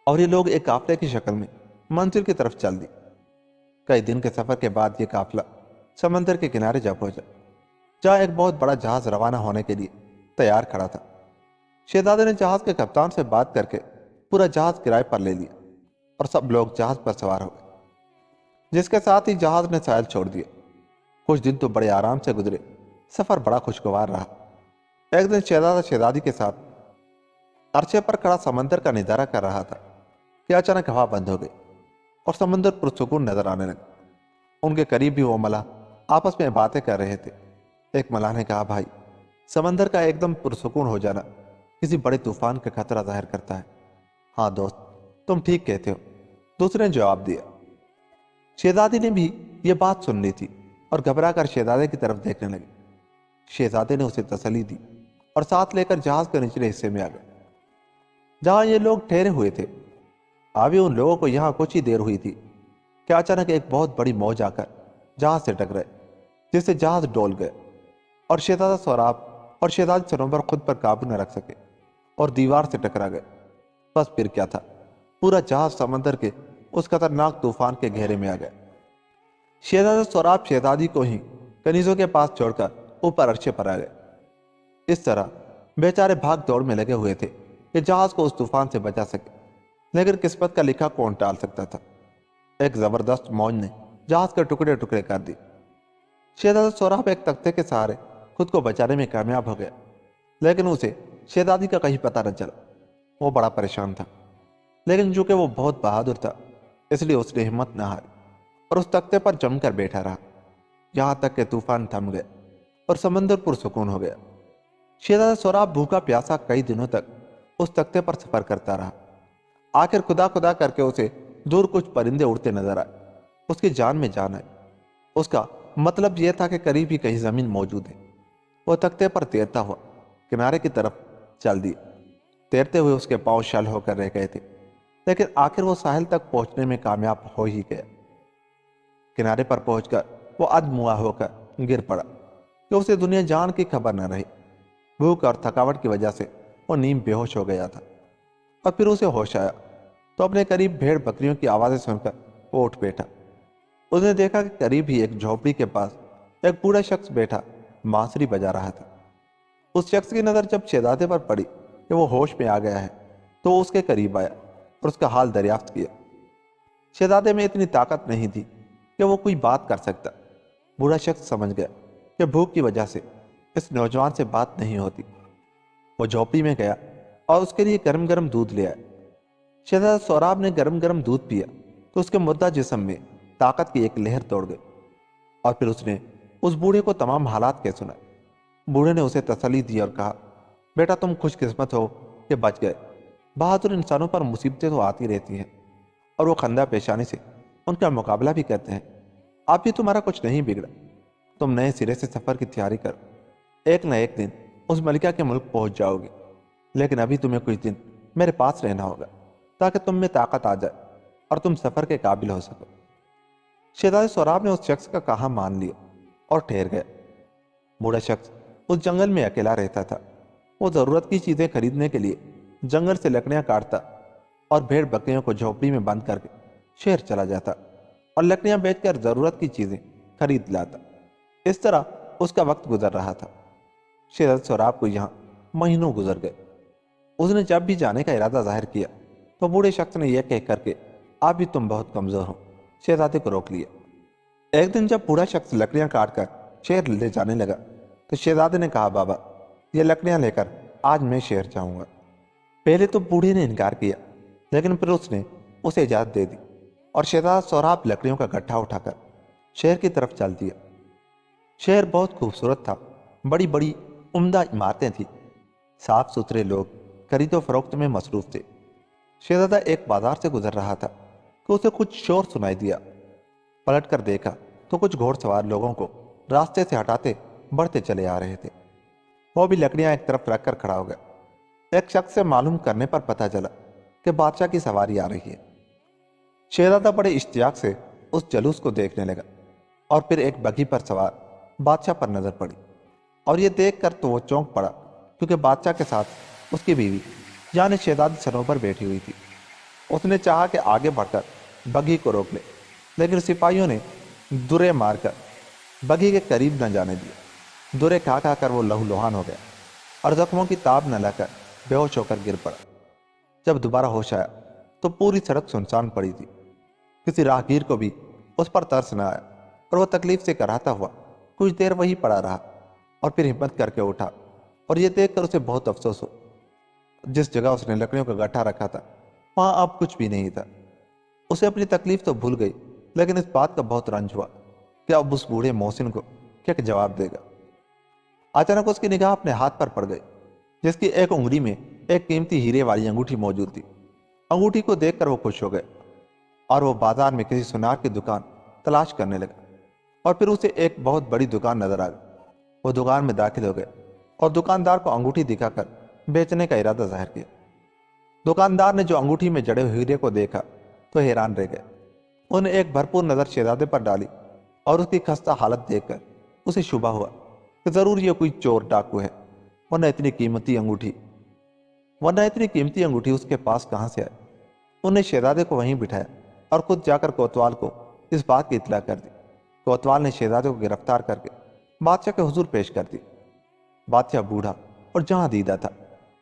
और ये लोग एक काफले की शक्ल में मंजिल की तरफ चल दी। कई दिन के सफर के बाद ये काफला समंदर के किनारे जा पहुंचा जहाँ एक बहुत बड़ा जहाज रवाना होने के लिए तैयार खड़ा था। शहजादे ने जहाज के कप्तान से बात करके पूरा जहाज किराए पर ले लिया और सब लोग जहाज पर सवार हो गए, जिसके साथ ही जहाज ने साहिल छोड़ दिया। कुछ दिन तो बड़े आराम से गुजरे, सफर बड़ा खुशगवार रहा। एक दिन शहजादा शहजादी के साथ अरसे पर खड़ा समंदर का नजारा कर रहा था कि अचानक हवा बंद हो गई और समंदर पुरसुकून नजर आने लगा। उनके करीब भी वो मलाह आपस में बातें कर रहे थे। एक मलाह ने कहा, भाई, समंदर का एकदम पुरसुकून हो जाना किसी बड़े तूफान का खतरा जाहिर करता है। हाँ दोस्त, तुम ठीक कहते हो, दूसरे ने जवाब दिया। शहजादी ने भी ये बात सुन ली थी اور گھبرا کر شہزادے کی طرف دیکھنے لگے۔ شہزادے نے اسے تسلی دی اور ساتھ لے کر جہاز کے نچلے حصے میں آ گئے جہاں یہ لوگ ٹھہرے ہوئے تھے۔ ابھی ان لوگوں کو یہاں کچھ ہی دیر ہوئی تھی کہ اچانک ایک بہت بڑی موج آ کر جہاز سے ٹکرائے، جس سے جہاز ڈول گئے اور شہزادہ سوراب اور شہزادی سنوبر خود پر قابو نہ رکھ سکے اور دیوار سے ٹکرا گئے۔ بس پھر کیا تھا، پورا جہاز سمندر کے اس خطرناک طوفان کے گھیرے میں آ گیا۔ شہزادہ سوراب شہزادی کو ہی کنیزوں کے پاس چھوڑ کر اوپر عرشے پر آ گئے۔ اس طرح بیچارے بھاگ دوڑ میں لگے ہوئے تھے کہ جہاز کو اس طوفان سے بچا سکے، لیکن قسمت کا لکھا کون ٹال سکتا تھا۔ ایک زبردست موج نے جہاز کے ٹکڑے ٹکڑے کر دی۔ شہزادہ سوراب ایک تختے کے سہارے خود کو بچانے میں کامیاب ہو گیا، لیکن اسے شہزادی کا کہیں پتہ نہ چلا۔ وہ بڑا پریشان تھا، لیکن چونکہ وہ بہت بہادر تھا اس لیے اس نے ہمت نہ ہاری اور اس تختے پر جم کر بیٹھا رہا، یہاں تک کہ طوفان تھم گیا اور سمندر پرسکون ہو گیا۔ شہزادہ سوراب بھوکا پیاسا کئی دنوں تک اس تختے پر سفر کرتا رہا۔ آخر خدا خدا کر کے اسے دور کچھ پرندے اڑتے نظر آئے۔ اس کی جان میں جان آئی۔ اس کا مطلب یہ تھا کہ قریب ہی کہیں زمین موجود ہے۔ وہ تختے پر تیرتا ہوا کنارے کی طرف چل دیا۔ تیرتے ہوئے اس کے پاؤں شل ہو کر رہ گئے تھے، لیکن آخر وہ ساحل تک پہنچنے میں کامیاب ہو ہی گیا۔ کنارے پر پہنچ کر وہ ادموا ہو کر گر پڑا کہ اسے دنیا جان کی خبر نہ رہی۔ بھوک اور تھکاوٹ کی وجہ سے وہ نیم بے ہوش ہو گیا تھا، اور پھر اسے ہوش آیا تو اپنے قریب بھیڑ بکریوں کی آوازیں سن کر وہ اٹھ بیٹھا۔ اس نے دیکھا کہ قریب ہی ایک جھوپڑی کے پاس ایک بوڑھا شخص بیٹھا بانسری بجا رہا تھا۔ اس شخص کی نظر جب شہزادے پر پڑی کہ وہ ہوش میں آ گیا ہے تو وہ اس کے قریب آیا اور اس کا حال دریافت کیا۔ شہزادے میں اتنی طاقت نہیں تھی کہ وہ کوئی بات کر سکتا۔ بوڑھا شخص سمجھ گیا کہ بھوک کی وجہ سے اس نوجوان سے بات نہیں ہوتی۔ وہ جھوپڑی میں گیا اور اس کے لیے گرم گرم دودھ لے آیا۔ شہزادہ سوراب نے گرم گرم دودھ پیا تو اس کے مردہ جسم میں طاقت کی ایک لہر دوڑ گئی، اور پھر اس نے اس بوڑھے کو تمام حالات کے سنائے۔ بوڑھے نے اسے تسلی دی اور کہا، بیٹا تم خوش قسمت ہو کہ بچ گئے۔ بہادر انسانوں پر مصیبتیں تو آتی رہتی ہیں، اور وہ خندہ پیشانی سے ان کا مقابلہ بھی کرتے ہیں۔ اب بھی تمہارا کچھ نہیں بگڑا، تم نئے سرے سے سفر کی تیاری کرو۔ ایک نہ ایک دن اس ملکہ کے ملک پہنچ جاؤ گے، لیکن ابھی تمہیں کچھ دن میرے پاس رہنا ہوگا تاکہ تم میں طاقت آ جائے اور تم سفر کے قابل ہو سکو۔ شہزادہ سوراب نے اس شخص کا کہا مان لیا اور ٹھہر گیا۔ بوڑھا شخص اس جنگل میں اکیلا رہتا تھا۔ وہ ضرورت کی چیزیں خریدنے کے لیے جنگل سے لکڑیاں کاٹتا اور بھیڑ بکریوں کو جھوپڑی میں بند کر کے شہر چلا جاتا اور لکڑیاں بیچ کر ضرورت کی چیزیں خرید لاتا۔ اس طرح اس کا وقت گزر رہا تھا۔ شہزادہ سوراب کو یہاں مہینوں گزر گئے۔ اس نے جب بھی جانے کا ارادہ ظاہر کیا تو بوڑھے شخص نے یہ کہہ کر کہ اب بھی تم بہت کمزور ہو، شہزادے کو روک لیا۔ ایک دن جب بوڑھا شخص لکڑیاں کاٹ کر شہر لے جانے لگا تو شہزادے نے کہا، بابا یہ لکڑیاں لے کر آج میں شہر جاؤں گا۔ پہلے تو بوڑھے نے انکار کیا، لیکن پھر اس نے اسے اجازت دے دی اور شہزادہ سوراب لکڑیوں کا گٹھا اٹھا کر شہر کی طرف چل دیا۔ شہر بہت خوبصورت تھا، بڑی بڑی عمدہ عمارتیں تھیں، صاف ستھرے لوگ خرید و فروخت میں مصروف تھے۔ شہزادہ ایک بازار سے گزر رہا تھا کہ اسے کچھ شور سنائی دیا۔ پلٹ کر دیکھا تو کچھ گھوڑ سوار لوگوں کو راستے سے ہٹاتے بڑھتے چلے آ رہے تھے۔ وہ بھی لکڑیاں ایک طرف رکھ کر کھڑا ہو گیا۔ ایک شخص سے معلوم کرنے پر پتہ چلا کہ بادشاہ کی سواری آ رہی ہے۔ شہزادہ بڑے اشتیاق سے اس جلوس کو دیکھنے لگا، اور پھر ایک بگھی پر سوار بادشاہ پر نظر پڑی، اور یہ دیکھ کر تو وہ چونک پڑا کیونکہ بادشاہ کے ساتھ اس کی بیوی یعنی شہزادی سنوبر بیٹھی ہوئی تھی۔ اس نے چاہا کہ آگے بڑھ کر بگھی کو روک لے، لیکن سپاہیوں نے درے مار کر بگھی کے قریب نہ جانے دیا۔ درے کھا کھا کر وہ لہو لہان ہو گیا اور زخموں کی تاب نہ لا کر بے ہوش ہو کر گر پڑا۔ جب دوبارہ ہوش آیا تو پوری سڑک سنسان پڑی تھی۔ کسی راہگیر کو بھی اس پر ترس نہ آیا، اور وہ تکلیف سے کراہتا ہوا کچھ دیر وہی پڑا رہا، اور پھر ہمت کر کے اٹھا، اور یہ دیکھ کر اسے بہت افسوس ہو جس جگہ اس نے لکڑیوں کا گٹھا رکھا تھا وہاں اب کچھ بھی نہیں تھا۔ اسے اپنی تکلیف تو بھول گئی، لیکن اس بات کا بہت رنج ہوا کہ اب اس بوڑھے محسن کو کیا جواب دے گا۔ اچانک اس کی نگاہ اپنے ہاتھ پر پڑ گئی، جس کی ایک انگلی میں ایک قیمتی ہیرے والی انگوٹھی موجود تھی۔ انگوٹھی کو دیکھ کر وہ خوش ہو گئے، اور وہ بازار میں کسی سونار کی دکان تلاش کرنے لگا، اور پھر اسے ایک بہت بڑی دکان نظر آ گئی۔ وہ دکان میں داخل ہو گئے اور دکاندار کو انگوٹھی دکھا کر بیچنے کا ارادہ ظاہر کیا۔ دکاندار نے جو انگوٹھی میں جڑے ہوئے ہیرے کو دیکھا تو حیران رہ گئے۔ انہوں نے ایک بھرپور نظر شہزادے پر ڈالی اور اس کی خستہ حالت دیکھ کر اسے شبہ ہوا کہ ضرور یہ کوئی چور ڈاکو ہے، ورنہ اتنی قیمتی انگوٹھی اس کے پاس کہاں سے آئی۔ انہوں نے شہزادے کو وہیں بٹھایا اور خود جا کر کوتوال کو اس بات کی اطلاع کر دی۔ کوتوال نے شہزادے کو گرفتار کر کے بادشاہ کے حضور پیش کر دی۔ بادشاہ بوڑھا اور جہاں دیدہ تھا،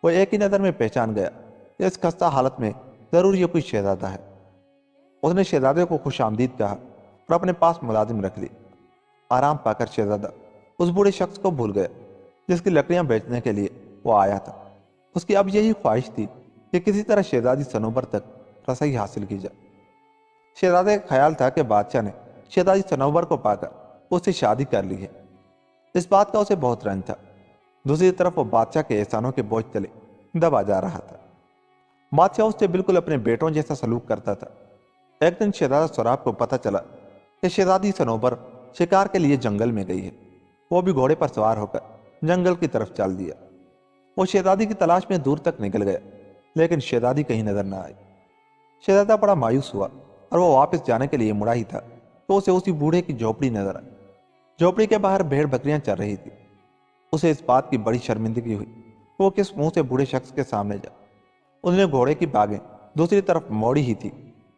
وہ ایک ہی نظر میں پہچان گیا کہ اس خستہ حالت میں ضرور یہ کوئی شہزادہ ہے۔ اس نے شہزادے کو خوش آمدید کہا اور اپنے پاس ملازم رکھ لی۔ آرام پا کر شہزادہ اس بوڑھے شخص کو بھول گیا جس کی لکڑیاں بیچنے کے لیے وہ آیا تھا۔ اس کی اب یہی خواہش تھی کہ کسی طرح شہزادی صنوبر تک رسائی حاصل کی جائے۔ شہزادے کا خیال تھا کہ بادشاہ نے شہزادی صنوبر کو پا کر اس سے شادی کر لی ہے۔ اس بات کا اسے بہت رنج تھا۔ دوسری طرف وہ بادشاہ کے احسانوں کے بوجھ تلے دبا جا رہا تھا۔ بادشاہ اس سے بالکل اپنے بیٹوں جیسا سلوک کرتا تھا۔ ایک دن شہزادہ سوراب کو پتہ چلا کہ شہزادی صنوبر شکار کے لیے جنگل میں گئی ہے۔ وہ بھی گھوڑے پر سوار ہو کر جنگل کی طرف چل دیا۔ وہ شہزادی کی تلاش میں دور تک نکل گیا، لیکن شہزادی کہیں نظر نہ آئی۔ شہزادہ بڑا مایوس ہوا اور وہ واپس جانے کے لیے مڑا ہی تھا تو اسے اسی بوڑھے کی جھوپڑی نظر آئی۔ جھوپڑی کے باہر بھیڑ بکریاں چل رہی تھی۔ اسے اس بات کی بڑی شرمندگی ہوئی کہ وہ کس منہ سے بوڑھے شخص کے سامنے جائے۔ اس نے گھوڑے کی باگیں دوسری طرف موڑی ہی تھی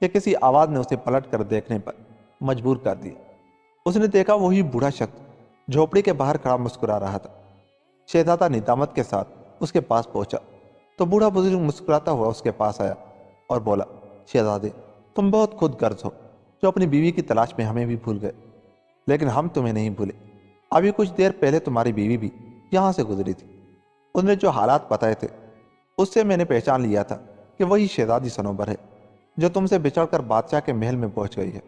کہ کسی آواز نے اسے پلٹ کر دیکھنے پر مجبور کر دیا۔ اس نے دیکھا وہی بوڑھا شخص جھوپڑی کے باہر کھڑا مسکرا رہا تھا۔ شہزادہ ندامت کے ساتھ اس کے پاس پہنچا تو بوڑھا بزرگ مسکراتا ہوا اس کے پاس آیا اور بولا، شہزادے، تم بہت خود غرض ہو جو اپنی بیوی کی تلاش میں ہمیں بھی بھول گئے، لیکن ہم تمہیں نہیں بھولے۔ ابھی کچھ دیر پہلے تمہاری بیوی بھی یہاں سے گزری تھی۔ اس نے جو حالات بتائے تھے اس سے میں نے پہچان لیا تھا کہ وہی شہزادی صنوبر ہے جو تم سے بچھڑ کر بادشاہ کے محل میں پہنچ گئی ہے۔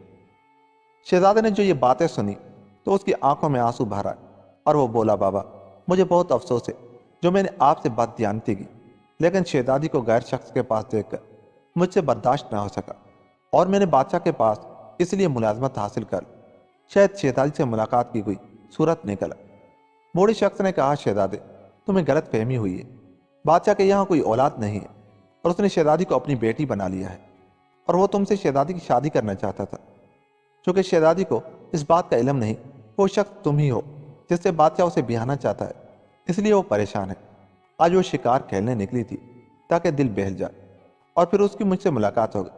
شہزادے نے جو یہ باتیں سنی تو اس کی آنکھوں میں آنسو بھر آئے اور وہ بولا، بابا، مجھے بہت افسوس ہے جو میں نے آپ سے بد دیانتی کی، لیکن شہزادی کو غیر شخص کے پاس دیکھ کر مجھ سے برداشت نہ ہو سکا اور میں نے بادشاہ کے پاس اس لیے ملازمت حاصل کر لی۔ شاید شہزادی سے ملاقات کی کوئی صورت نکلا۔ بوڑھے شخص نے کہا، شہزادے، تمہیں غلط فہمی ہوئی ہے۔ بادشاہ کے یہاں کوئی اولاد نہیں ہے اور اس نے شہزادی کو اپنی بیٹی بنا لیا ہے اور وہ تم سے شہزادی کی شادی کرنا چاہتا تھا۔ چونکہ شہزادی کو اس بات کا علم نہیں کہ وہ شخص تم ہی ہو جس سے بادشاہ اسے بیاہنا چاہتا ہے، اس لیے وہ پریشان ہے۔ آج وہ شکار کھیلنے نکلی تھی تاکہ دل بہل جائے، اور پھر اس کی مجھ سے ملاقات ہو گئی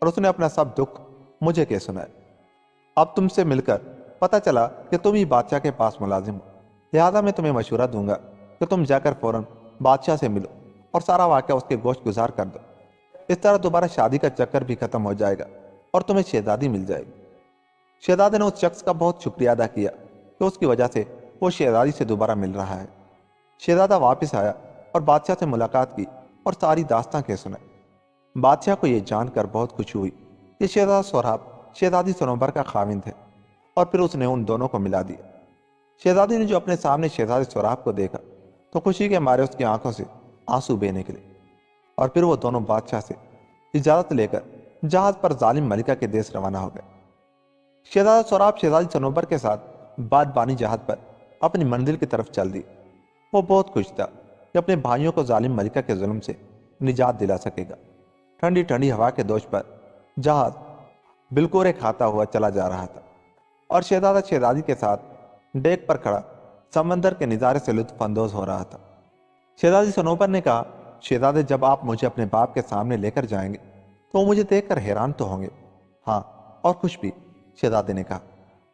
اور اس نے اپنا سب دکھ مجھے کہہ سنایا۔ اب تم سے مل کر پتہ چلا کہ تم ہی بادشاہ کے پاس ملازم ہو، لہٰذا میں تمہیں مشورہ دوں گا کہ تم جا کر فوراً بادشاہ سے ملو اور سارا واقعہ اس کے گوش گزار کر دو۔ اس طرح دوبارہ شادی کا چکر بھی ختم ہو جائے گا اور تمہیں شہزادی مل جائے گی۔ شہزادے نے اس شخص کا بہت شکریہ ادا کیا کہ اس کی وجہ سے وہ شہزادی سے دوبارہ مل رہا ہے۔ شہزادہ واپس آیا اور بادشاہ سے ملاقات کی اور ساری داستان کہہ سنائی۔ بادشاہ کو یہ جان کر بہت خوشی ہوئی کہ شہزادہ سوراب شہزادی صنوبر کا خاوند ہے، اور پھر اس نے ان دونوں کو ملا دیا۔ شہزادی نے جو اپنے سامنے شہزادی سوراب کو دیکھا تو خوشی کے مارے اس کی آنکھوں سے آنسو بہہ نکلے، اور پھر وہ دونوں بادشاہ سے اجازت لے کر جہاز پر ظالم ملکہ کے دیس روانہ ہو گئے۔ شہزادہ سوراب شہزادی صنوبر کے ساتھ بادبانی جہاز پر اپنی منزل کی طرف چل دی۔ وہ بہت خوش تھا کہ اپنے بھائیوں کو ظالم ملکہ کے ظلم سے نجات دلا سکے گا۔ ٹھنڈی ٹھنڈی ہوا کے دوش پر جہاز بالکورے کھاتا ہوا چلا جا رہا تھا، اور شہزادہ شہزادی کے ساتھ ڈیک پر کھڑا سمندر کے نظارے سے لطف اندوز ہو رہا تھا۔ شہزادی صنوبر نے کہا، شہزادے، جب آپ مجھے اپنے باپ کے سامنے لے کر جائیں گے تو وہ مجھے دیکھ کر حیران تو ہوں گے، ہاں، اور خوش بھی۔ شہزادے نے کہا،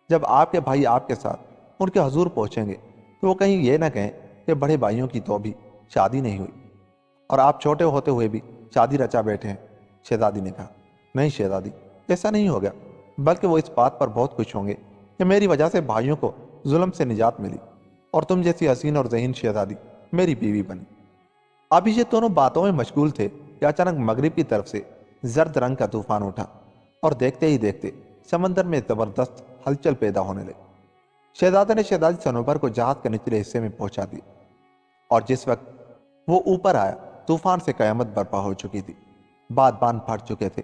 جب آپ کے بھائی آپ کے ساتھ ان کے حضور پہنچیں گے تو وہ کہیں یہ نہ کہیں کہ بڑے بھائیوں کی تو بھی شادی نہیں ہوئی اور آپ چھوٹے ہوتے ہوئے بھی شادی رچا بیٹھے ہیں۔ شہزادی نے کہا، نہیں شہزادی، ایسا نہیں ہوگا، بلکہ وہ اس بات پر بہت خوش ہوں گے کہ میری وجہ سے بھائیوں کو ظلم سے نجات ملی اور تم جیسی حسین اور ذہین شہزادی میری بیوی بنی۔ ابھی یہ دونوں باتوں میں مشغول تھے کہ اچانک مغرب کی طرف سے زرد رنگ کا طوفان اٹھا اور دیکھتے ہی دیکھتے سمندر میں زبردست ہلچل پیدا ہونے لگی۔ شہزادے نے شہزادی صنوبر کو جہاز کے نچلے حصے میں پہنچا دیا، اور جس وقت وہ اوپر آیا طوفان سے قیامت برپا ہو چکی تھی۔ بادبان پھٹ چکے تھے۔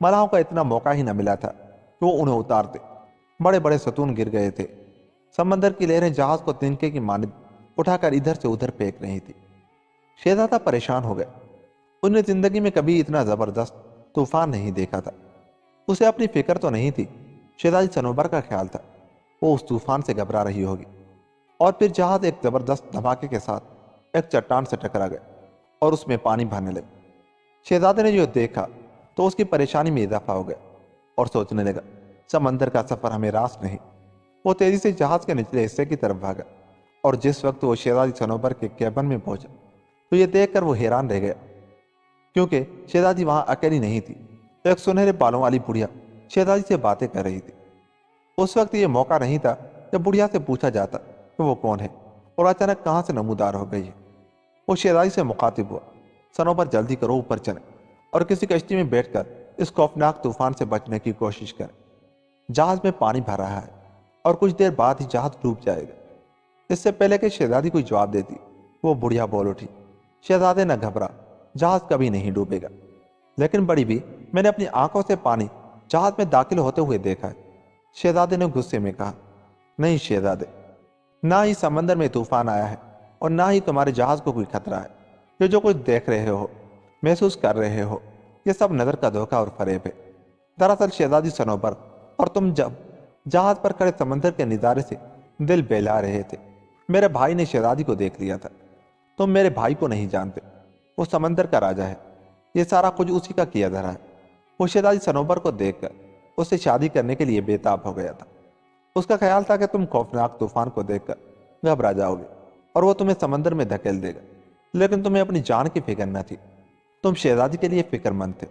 ملاحوں کا اتنا موقع ہی نہ ملا تھا کہ وہ انہیں اتار دے۔ बड़े बड़े ستون گر گئے تھے۔ سمندر کی لہریں جہاز کو تنکے کی مانند اٹھا کر ادھر سے ادھر پھینک رہی تھی۔ شہزادہ پریشان ہو گئے۔ انہوں نے زندگی میں کبھی اتنا زبردست طوفان نہیں دیکھا تھا۔ اسے اپنی فکر تو نہیں تھی، شہزادی صنوبر کا خیال تھا وہ اس طوفان سے گھبرا رہی ہوگی۔ اور پھر جہاز ایک زبردست دھماکے کے ساتھ ایک چٹان سے ٹکرا گیا اور اس میں پانی بھرنے لگا۔ شہزادے نے جو دیکھا تو اس کی پریشانی میں اضافہ ہو گیا اور سوچنے لگا سمندر کا سفر ہمیں راس نہیں۔ وہ تیزی سے جہاز کے نچلے حصے کی طرف بھاگا اور جس وقت وہ شہزادی صنوبر کے کیبن میں پہنچا تو یہ دیکھ کر وہ حیران رہ گیا، کیونکہ شہزادی وہاں اکیلی نہیں تھی۔ ایک سنہرے بالوں والی بڑھیا شہزادی سے باتیں کر رہی تھی۔ اس وقت یہ موقع نہیں تھا جب بڑھیا سے پوچھا جاتا کہ وہ کون ہے اور اچانک کہاں سے نمودار ہو گئی ہے۔ وہ شہزادی سے مخاطب ہوا، صنوبر جلدی کرو، اوپر چلیں اور کسی کشتی میں بیٹھ کر اس خوفناک طوفان سے بچنے کی کوشش کریں۔ جہاز میں پانی بھر رہا ہے اور کچھ دیر بعد ہی جہاز ڈوب جائے گا۔ اس سے پہلے کہ شہزادی کوئی جواب دیتی وہ بڑھیا بول اٹھی، شہزادے نہ گھبرا، جہاز کبھی نہیں ڈوبے گا۔ لیکن بڑی بھی میں نے اپنی آنکھوں سے پانی جہاز میں داخل ہوتے ہوئے دیکھا ہے۔ شہزادے نے غصے میں کہا، نہیں شہزادے، نہ ہی سمندر میں طوفان آیا ہے اور نہ ہی تمہارے جہاز کو کوئی خطرہ ہے۔ یہ جو کچھ دیکھ رہے ہو، محسوس کر رہے ہو، یہ سب نظر کا دھوکہ اور فریب ہے۔ دراصل شہزادی صنوبر اور تم جب جہاز پر کھڑے سمندر کے نظارے سے دل بہلا رہے تھے، میرے بھائی نے شہزادی کو دیکھ لیا تھا۔ تم میرے بھائی کو نہیں جانتے، وہ سمندر کا راجا ہے، یہ سارا کچھ اسی کا کیا دھرا ہے۔ وہ شہزادی صنوبر کو دیکھ کر اس سے شادی کرنے کے لیے بے تاب ہو گیا تھا۔ اس کا خیال تھا کہ تم خوفناک طوفان کو دیکھ کر گھبرا جاؤ گے اور وہ تمہیں سمندر میں دھکیل دے گا، لیکن تمہیں اپنی جان کی فکر نہ تھی۔ تم شہزادی کے لیے فکر مند تھے،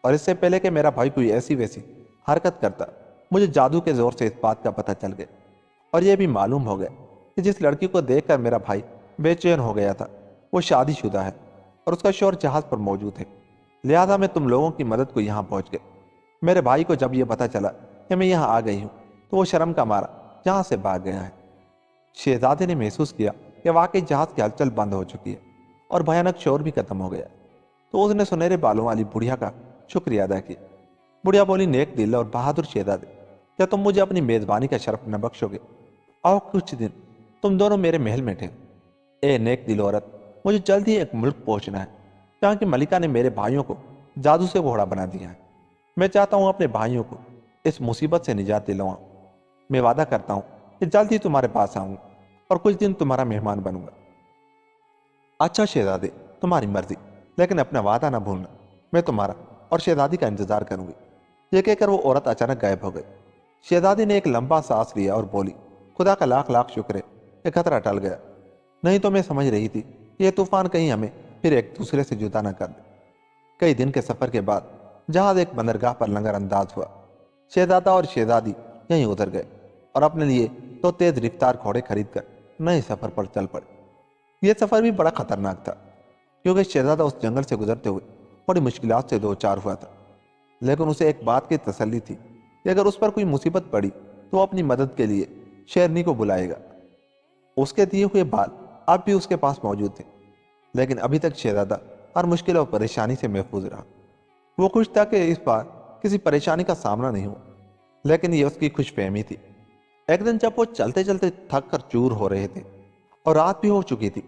اور اس سے پہلے کہ میرا بھائی کوئی ایسی ویسی حرکت کرتا مجھے جادو کے زور سے اس بات کا پتہ چل گیا، اور یہ بھی معلوم ہو گیا کہ جس لڑکی کو دیکھ کر میرا بھائی بے چین ہو گیا تھا وہ شادی شدہ ہے اور اس کا شوہر جہاز پر موجود ہے۔ لہذا میں تم لوگوں کی مدد کو یہاں پہنچ گیا۔ میرے بھائی کو جب یہ پتہ چلا کہ میں یہاں آ گئی ہوں تو وہ شرم کا مارا یہاں سے بھاگ گیا ہے۔ شہزادے نے محسوس کیا کہ واقعی جہاز کی ہلچل بند ہو چکی ہے اور بھیانک شور بھی ختم ہو گیا، تو اس نے سنہرے بالوں والی بڑھیا کا شکریہ ادا کیا۔ بڑھیا بولی، نیک دل اور بہادر شہزادے، کیا تم مجھے اپنی میزبانی کا شرف نہ بخشو گے؟ آؤ کچھ دن تم دونوں میرے محل میں ٹھہرو۔ اے نیک دل عورت، مجھے جلد ہی ایک ملک پہنچنا ہے جہاں کی ملکہ نے میرے بھائیوں کو جادو سے گھوڑا بنا دیا ہے۔ میں چاہتا ہوں اپنے بھائیوں کو اس مصیبت سے نجات دلواؤں۔ میں وعدہ کرتا ہوں کہ جلد ہی تمہارے پاس آؤں گا اور کچھ دن تمہارا مہمان بنوں گا۔ اچھا شہزادے، تمہاری مرضی، لیکن اپنا وعدہ نہ بھولنا۔ میں تمہارا اور شہزادی کا انتظار کروں گی۔ یہ کہہ کر وہ عورت اچانک غائب ہو گئی۔ شہزادی نے ایک لمبا سانس لیا اور بولی، خدا کا لاکھ لاکھ شکر ہے کہ خطرہ ٹل گیا، نہیں تو میں سمجھ رہی تھی کہ یہ طوفان کہیں ہمیں پھر ایک دوسرے سے جدا نہ کر دے۔ کئی دن کے سفر کے بعد جہاز ایک بندرگاہ پر لنگر انداز ہوا۔ شہزادہ اور شہزادی یہیں اتر گئے اور اپنے لیے دو تیز رفتار گھوڑے خرید کر نئے سفر پر چل پڑے۔ یہ سفر بھی بڑا خطرناک تھا، کیونکہ شہزادہ اس جنگل سے گزرتے ہوئے بڑی مشکلات سے دوچار ہوا تھا، لیکن اسے ایک بات کی تسلی تھی کہ اگر اس پر کوئی مصیبت پڑی تو وہ اپنی مدد کے لیے شیرنی کو بلائے گا۔ اس کے دیے ہوئے بال اب بھی اس کے پاس موجود تھے، لیکن ابھی تک شہزادہ ہر مشکل اور پریشانی سے محفوظ رہا۔ وہ خوش تھا کہ اس بار کسی پریشانی کا سامنا نہیں ہوا، لیکن یہ اس کی خوش فہمی تھی۔ ایک دن جب وہ چلتے چلتے تھک کر چور ہو رہے تھے اور رات بھی ہو چکی تھی،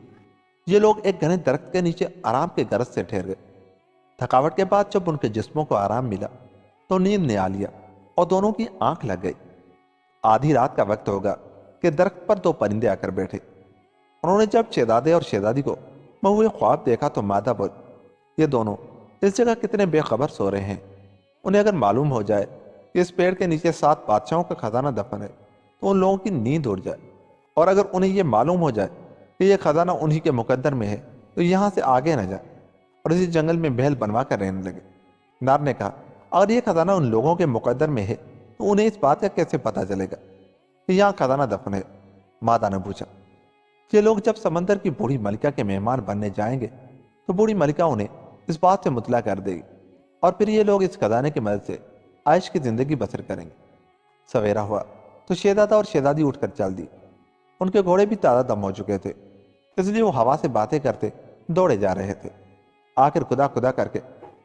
یہ لوگ ایک گھنے درخت کے نیچے آرام کے غرض سے ٹھہر گئے۔ تھکاوٹ کے بعد جب ان کے جسموں کو آرام ملا تو نیند نے آ لیا اور دونوں کی آنکھ لگ گئی۔ آدھی رات کا وقت ہوگا کہ درخت پر دو پرندے آ کر بیٹھے۔ انہوں نے جب شہزادے اور شہزادی کو مہوئے خواب دیکھا تو مادہ بول، یہ دونوں اس جگہ کتنے بے خبر سو رہے ہیں۔ انہیں اگر معلوم ہو جائے کہ اس پیڑ کے نیچے 7 بادشاہوں کا خزانہ دفن ہے تو ان لوگوں کی نیند اڑ جائے، اور اگر انہیں یہ معلوم ہو جائے کہ یہ خزانہ انہی کے مقدر میں ہے تو یہاں سے آگے نہ جائے اور اسی جنگل میں محل بنوا کر رہنے لگے۔ نار نے کہا، اگر یہ خزانہ ان لوگوں کے مقدر میں ہے تو انہیں اس بات کا کیسے پتہ چلے گا کہ یہاں خزانہ دفن ہے؟ مادہ نے پوچھا، یہ لوگ جب سمندر کی بوڑھی ملکہ کے مہمان بننے جائیں گے تو بوڑھی ملکہ انہیں اس بات سے مطلع کر دے گی، اور پھر یہ لوگ اس خزانے کی مدد سے عائش کی زندگی بسر کریں گے۔ سویرا ہوا تو شہزادہ اور شہزادی اٹھ کر چل دی۔ ان کے گھوڑے بھی تازہ دم ہو چکے تھے، اس لیے وہ ہوا سے باتیں کرتے دوڑے جا رہے تھے۔ آخر خدا خدا کر کے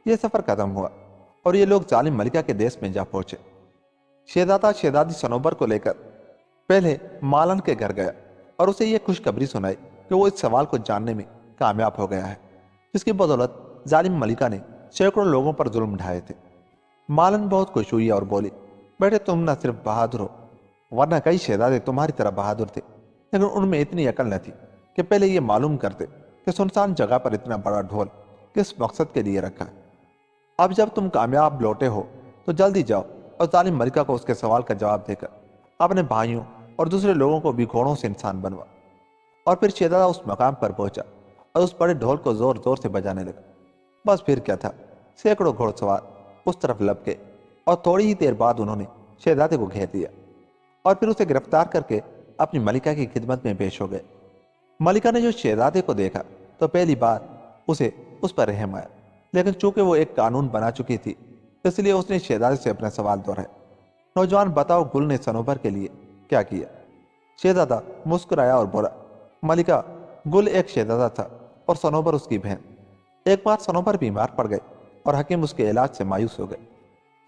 یہ سفر ختم ہوا اور یہ لوگ ظالم ملکہ کے دیس میں جا پہنچے۔ शहजादा शहजादी सनोबर को लेकर पहले मालन के घर गया और उसे यह खुशखबरी सुनाई कि वो इस सवाल को जानने में कामयाब हो गया है, जिसकी बदौलत जालिम मलिका ने सैकड़ों लोगों पर जुल्म ढाए थे। मालन बहुत खुश हुई और बोली, बेटे तुम न सिर्फ बहादुर हो, वरना कई शहजादे तुम्हारी तरह बहादुर थे, लेकिन उनमें इतनी अकल न थी कि पहले ये मालूम करते कि सुनसान जगह पर इतना बड़ा ढोल किस मकसद के लिए रखा है। अब जब तुम कामयाब लौटे हो तो जल्दी जाओ और जालिम मलिका को उसके सवाल का जवाब देकर अपने भाइयों और दूसरे लोगों को भी घोड़ों से इंसान बनवा। और फिर शहजादा उस मकाम पर पहुंचा और उस बड़े ढोल को जोर जोर से बजाने लगा। बस फिर क्या था, सैकड़ों घोड़सवार उस तरफ लपके और थोड़ी ही देर बाद उन्होंने शहजादे को घेर लिया और फिर उसे गिरफ्तार करके अपनी मलिका की खिदमत में पेश हो गए। मलिका ने जो शहजादे को देखा तो पहली बार उसे उस पर रहम आया, लेकिन चूंकि वो एक कानून बना चुकी थी इसलिए उसने शहजादे से अपना सवाल दोहराया, नौजवान बताओ गुल ने सनोबर के लिए क्या किया? शहजादा मुस्कुराया और बोला, मलिका गुल एक शहजादा था और सनोबर उसकी बहन। एक बार सनोबर बीमार पड़ गए और हकीम उसके इलाज से मायूस हो गए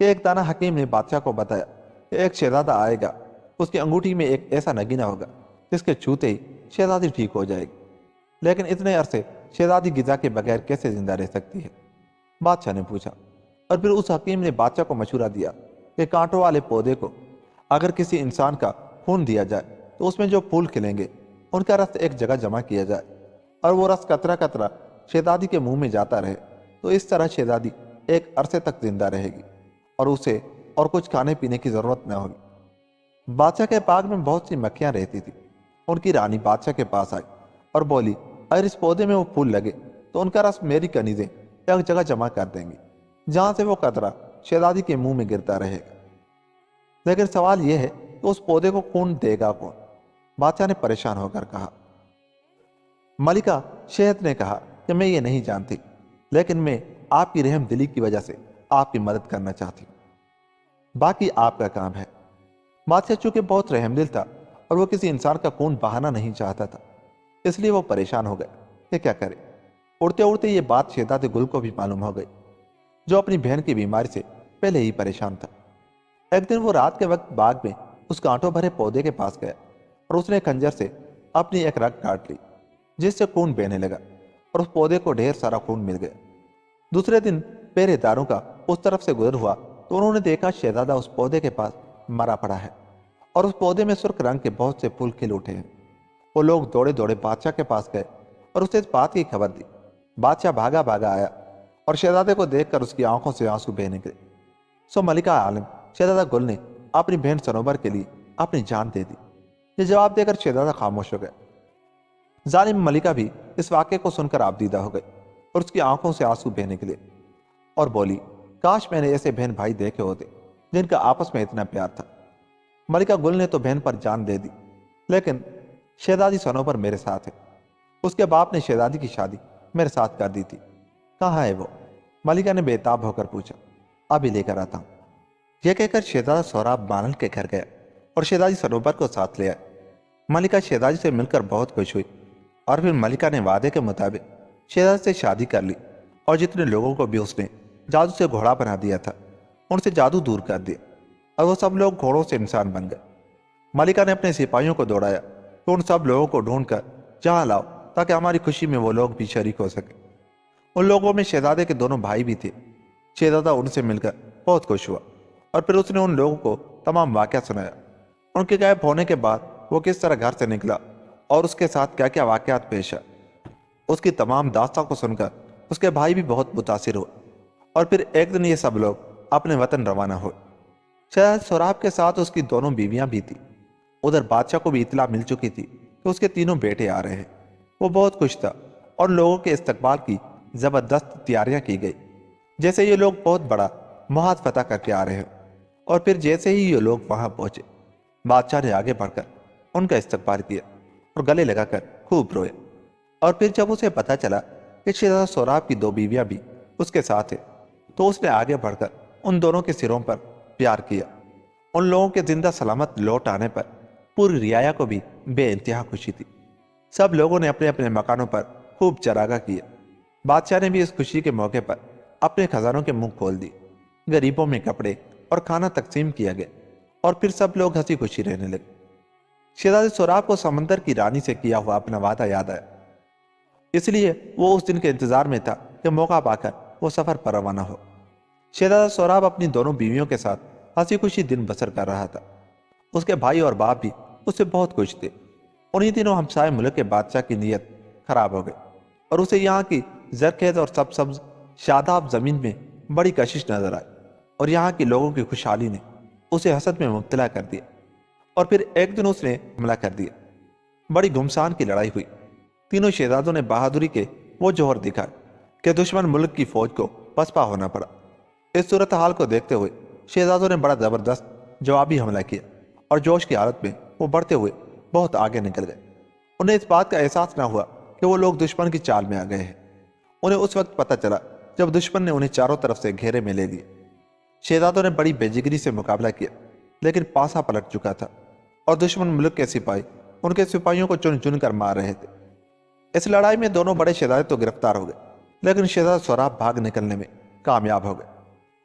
कि एक दाना हकीम ने बादशाह को बताया कि एक शहजादा आएगा, उसकी अंगूठी में एक ऐसा नगीना होगा जिसके छूते ही शहजादी ठीक हो जाएगी। लेकिन इतने अरसे शहजादी गिजा के बगैर कैसे जिंदा रह सकती है? बादशाह ने पूछा। और फिर उस हकीम ने बादशाह को मशवरा दिया कि कांटों वाले पौधे को अगर किसी इंसान का खून दिया जाए तो उसमें जो फूल खिलेंगे उनका रस एक जगह जमा किया जाए और वो रस कतरा कतरा शहजादी के मुंह में जाता रहे, तो इस तरह शहजादी एक अरसे तक जिंदा रहेगी और उसे और कुछ खाने पीने की जरूरत न होगी। बादशाह के बाग में बहुत सी मक्खियां रहती थी। उनकी रानी बादशाह के पास आई और बोली, अगर इस पौधे में वो फूल लगे तो उनका रस मेरी कनीजें एक जगह जमा कर देंगी, जहां से वो कतरा शहजादी के मुंह में गिरता रहेगा। लेकिन सवाल यह है कि उस पौधे को खून देगा कौन? बादशाह ने परेशान होकर कहा। मलिका शहद ने कहा कि मैं ये नहीं जानती, लेकिन मैं आपकी रहम दिली की वजह से आपकी मदद करना चाहती हूँ, बाकी आपका काम है। बादशाह चूंकि बहुत रहमदिल था और वो किसी इंसान का खून बहाना नहीं चाहता था, इसलिए वो परेशान हो गए कि क्या करे। उड़ते उड़ते ये बात शहजादे गुल को भी मालूम हो गई, जो अपनी बहन की बीमारी से पहले ही परेशान था। एक दिन वो रात के वक्त बाग में उस कांटों भरे पौधे के पास गया और उसने खंजर से अपनी एक रग काट ली, जिससे खून बहने लगा और उस पौधे को ढेर सारा खून मिल गया। दूसरे दिन पहरेदारों का उस तरफ से गुजर हुआ तो उन्होंने देखा शहजादा उस पौधे के पास मरा पड़ा है और उस पौधे में सुर्ख रंग के बहुत से फूल खिल उठे हैं। वो लोग दौड़े दौड़े बादशाह के पास गए और उसे इस बात की खबर दी। बादशाह भागा भागा आया और शहजादे को देखकर उसकी आंखों से आंसू बहने लगे। सो मलिका आलम शहजादा गुल ने अपनी बहन सनोबर के लिए अपनी जान दे दी। ये जवाब देकर शहजादा खामोश हो गया। जालिम मलिका भी इस वाक़े को सुनकर आबदीदा हो गई और उसकी आंखों से आंसू बहने के लिए और बोली, काश मैंने ऐसे बहन भाई देखे होते जिनका आपस में इतना प्यार था। मलिका गुल ने तो बहन पर जान दे दी, लेकिन शहजादी सनोबर मेरे साथ है। उसके बाप ने शहजादी की शादी मेरे साथ कर दी थी। कहाँ है वो? मलिका ने बेताब होकर पूछा। अभी लेकर आता हूँ। यह कहकर शहजादा सोहराब मालन के घर गया और शहजादी सनोबर को साथ ले आया। मलिका शहजादी से मिलकर बहुत खुश हुई और फिर मलिका ने वादे के मुताबिक शहजादी से शादी कर ली और जितने लोगों को भी उसने जादू से घोड़ा बना दिया था उनसे जादू दूर कर दिया और वो सब लोग घोड़ों से इंसान बन गए। मलिका ने अपने सिपाहियों को दौड़ाया तो उन सब लोगों को ढूंढकर जहां लाओ ताकि हमारी खुशी में वो लोग भी शरीक हो सके। उन लोगों में शहजादे के दोनों भाई भी थे। शहजादा उनसे मिलकर बहुत खुश हुआ और फिर उसने उन लोगों को तमाम वाक़या सुनाया। उनके गायब होने के बाद वो किस तरह घर से निकला और उसके साथ क्या क्या वाक़यात पेश आए। उसकी तमाम दास्तां को सुनकर उसके भाई भी बहुत मुतासिर हुए और फिर एक दिन ये सब लोग अपने वतन रवाना हुए। शायद सोहराब के साथ उसकी दोनों बीवियां भी थी। उधर बादशाह को भी इतला मिल चुकी थी कि उसके तीनों बेटे आ रहे हैं। वो बहुत खुश था और लोगों के इस्तकबाल की ज़बरदस्त तैयारियां की गई, जैसे ये लोग बहुत बड़ा मुहाद फतह करके आ रहे हैं। और फिर जैसे ही ये लोग वहां पहुंचे, बादशाह ने आगे बढ़कर उनका इस्तकबाल किया और गले लगाकर खूब रोए। और फिर जब उसे पता चला कि शहजादा सोहराब की दो बीवियां भी उसके साथ है, तो उसने आगे बढ़कर उन दोनों के सिरों पर प्यार किया। उन लोगों के जिंदा सलामत लौट आने पर पूरी रियाया को भी बेइंतहा खुशी थी। सब लोगों ने अपने अपने मकानों पर खूब चरागा किया। बादशाह ने भी इस खुशी के मौके पर अपने खजानों के मुंह खोल दिए। गरीबों में कपड़े और खाना तकसीम किया गया और फिर सब लोग हंसी खुशी रहने लगे। शहजादे सोराब को समंदर की रानी से किया हुआ अपना वादा याद आया, इसलिए वो उस दिन के इंतजार में था कि मौका पाकर वो सफर पर रवाना हो। शहजादा सोराब अपनी दोनों बीवियों के साथ हंसी खुशी दिन बसर कर रहा था। उसके भाई और बाप भी उससे बहुत खुश थे। उन्हीं दिनों हमसाए मुल्क के बादशाह की नीयत खराब हो गई और उसे यहाँ की जरखेज और सब सब्ज शादाब जमीन में बड़ी कशिश नजर आई, और यहाँ के लोगों की खुशहाली ने उसे हसद में मुब्तला कर दिया। और फिर एक दिन उसने हमला कर दिया। बड़ी घुमसान की लड़ाई हुई। तीनों शहजादों ने बहादुरी के वो जौहर दिखाए कि दुश्मन मुल्क की फौज को पसपा होना पड़ा। इस सूरत हाल को देखते हुए शहजादों ने बड़ा जबरदस्त जवाबी हमला किया और जोश की हालत में वो बढ़ते हुए बहुत आगे निकल गए। उन्हें इस बात का एहसास न हुआ कि वो लोग दुश्मन की चाल में आ गए हैं। उन्हें उस वक्त पता चला जब दुश्मन ने उन्हें चारों तरफ से घेरे में ले लिया। शहजादों ने बड़ी बेजिगरी से मुकाबला किया, लेकिन पासा पलट चुका था और दुश्मन मुल्क के सिपाही उनके सिपाहियों को चुन चुन कर मार रहे थे। इस लड़ाई में दोनों बड़े शहजादे तो गिरफ्तार हो गए, लेकिन शहजादा सोराब भाग निकलने में कामयाब हो गए।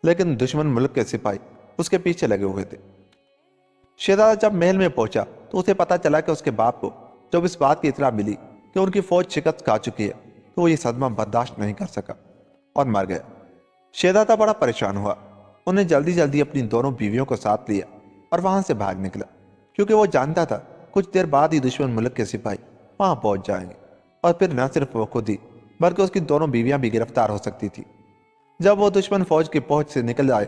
लेकिन दुश्मन मुल्क के सिपाही उसके पीछे लगे हुए थे। शहजादा जब महल में पहुंचा तो उसे पता चला कि उसके बाप को जब इस बात की इतला मिली कि उनकी फौज शिकस्त खा चुकी है, तो वो ये सदमा बर्दाश्त नहीं कर सका और मर गया। शहजादा बड़ा परेशान हुआ। उन्हें जल्दी जल्दी अपनी दोनों बीवियों को साथ लिया और वहां से भाग निकला, क्योंकि वो जानता था कुछ देर बाद ही दुश्मन मुल्क के सिपाही वहां पहुंच जाएंगे और फिर न सिर्फ वो खुद ही बल्कि उसकी दोनों बीवियां भी गिरफ्तार हो सकती थी। जब वो दुश्मन फौज की पहुंच से निकल आए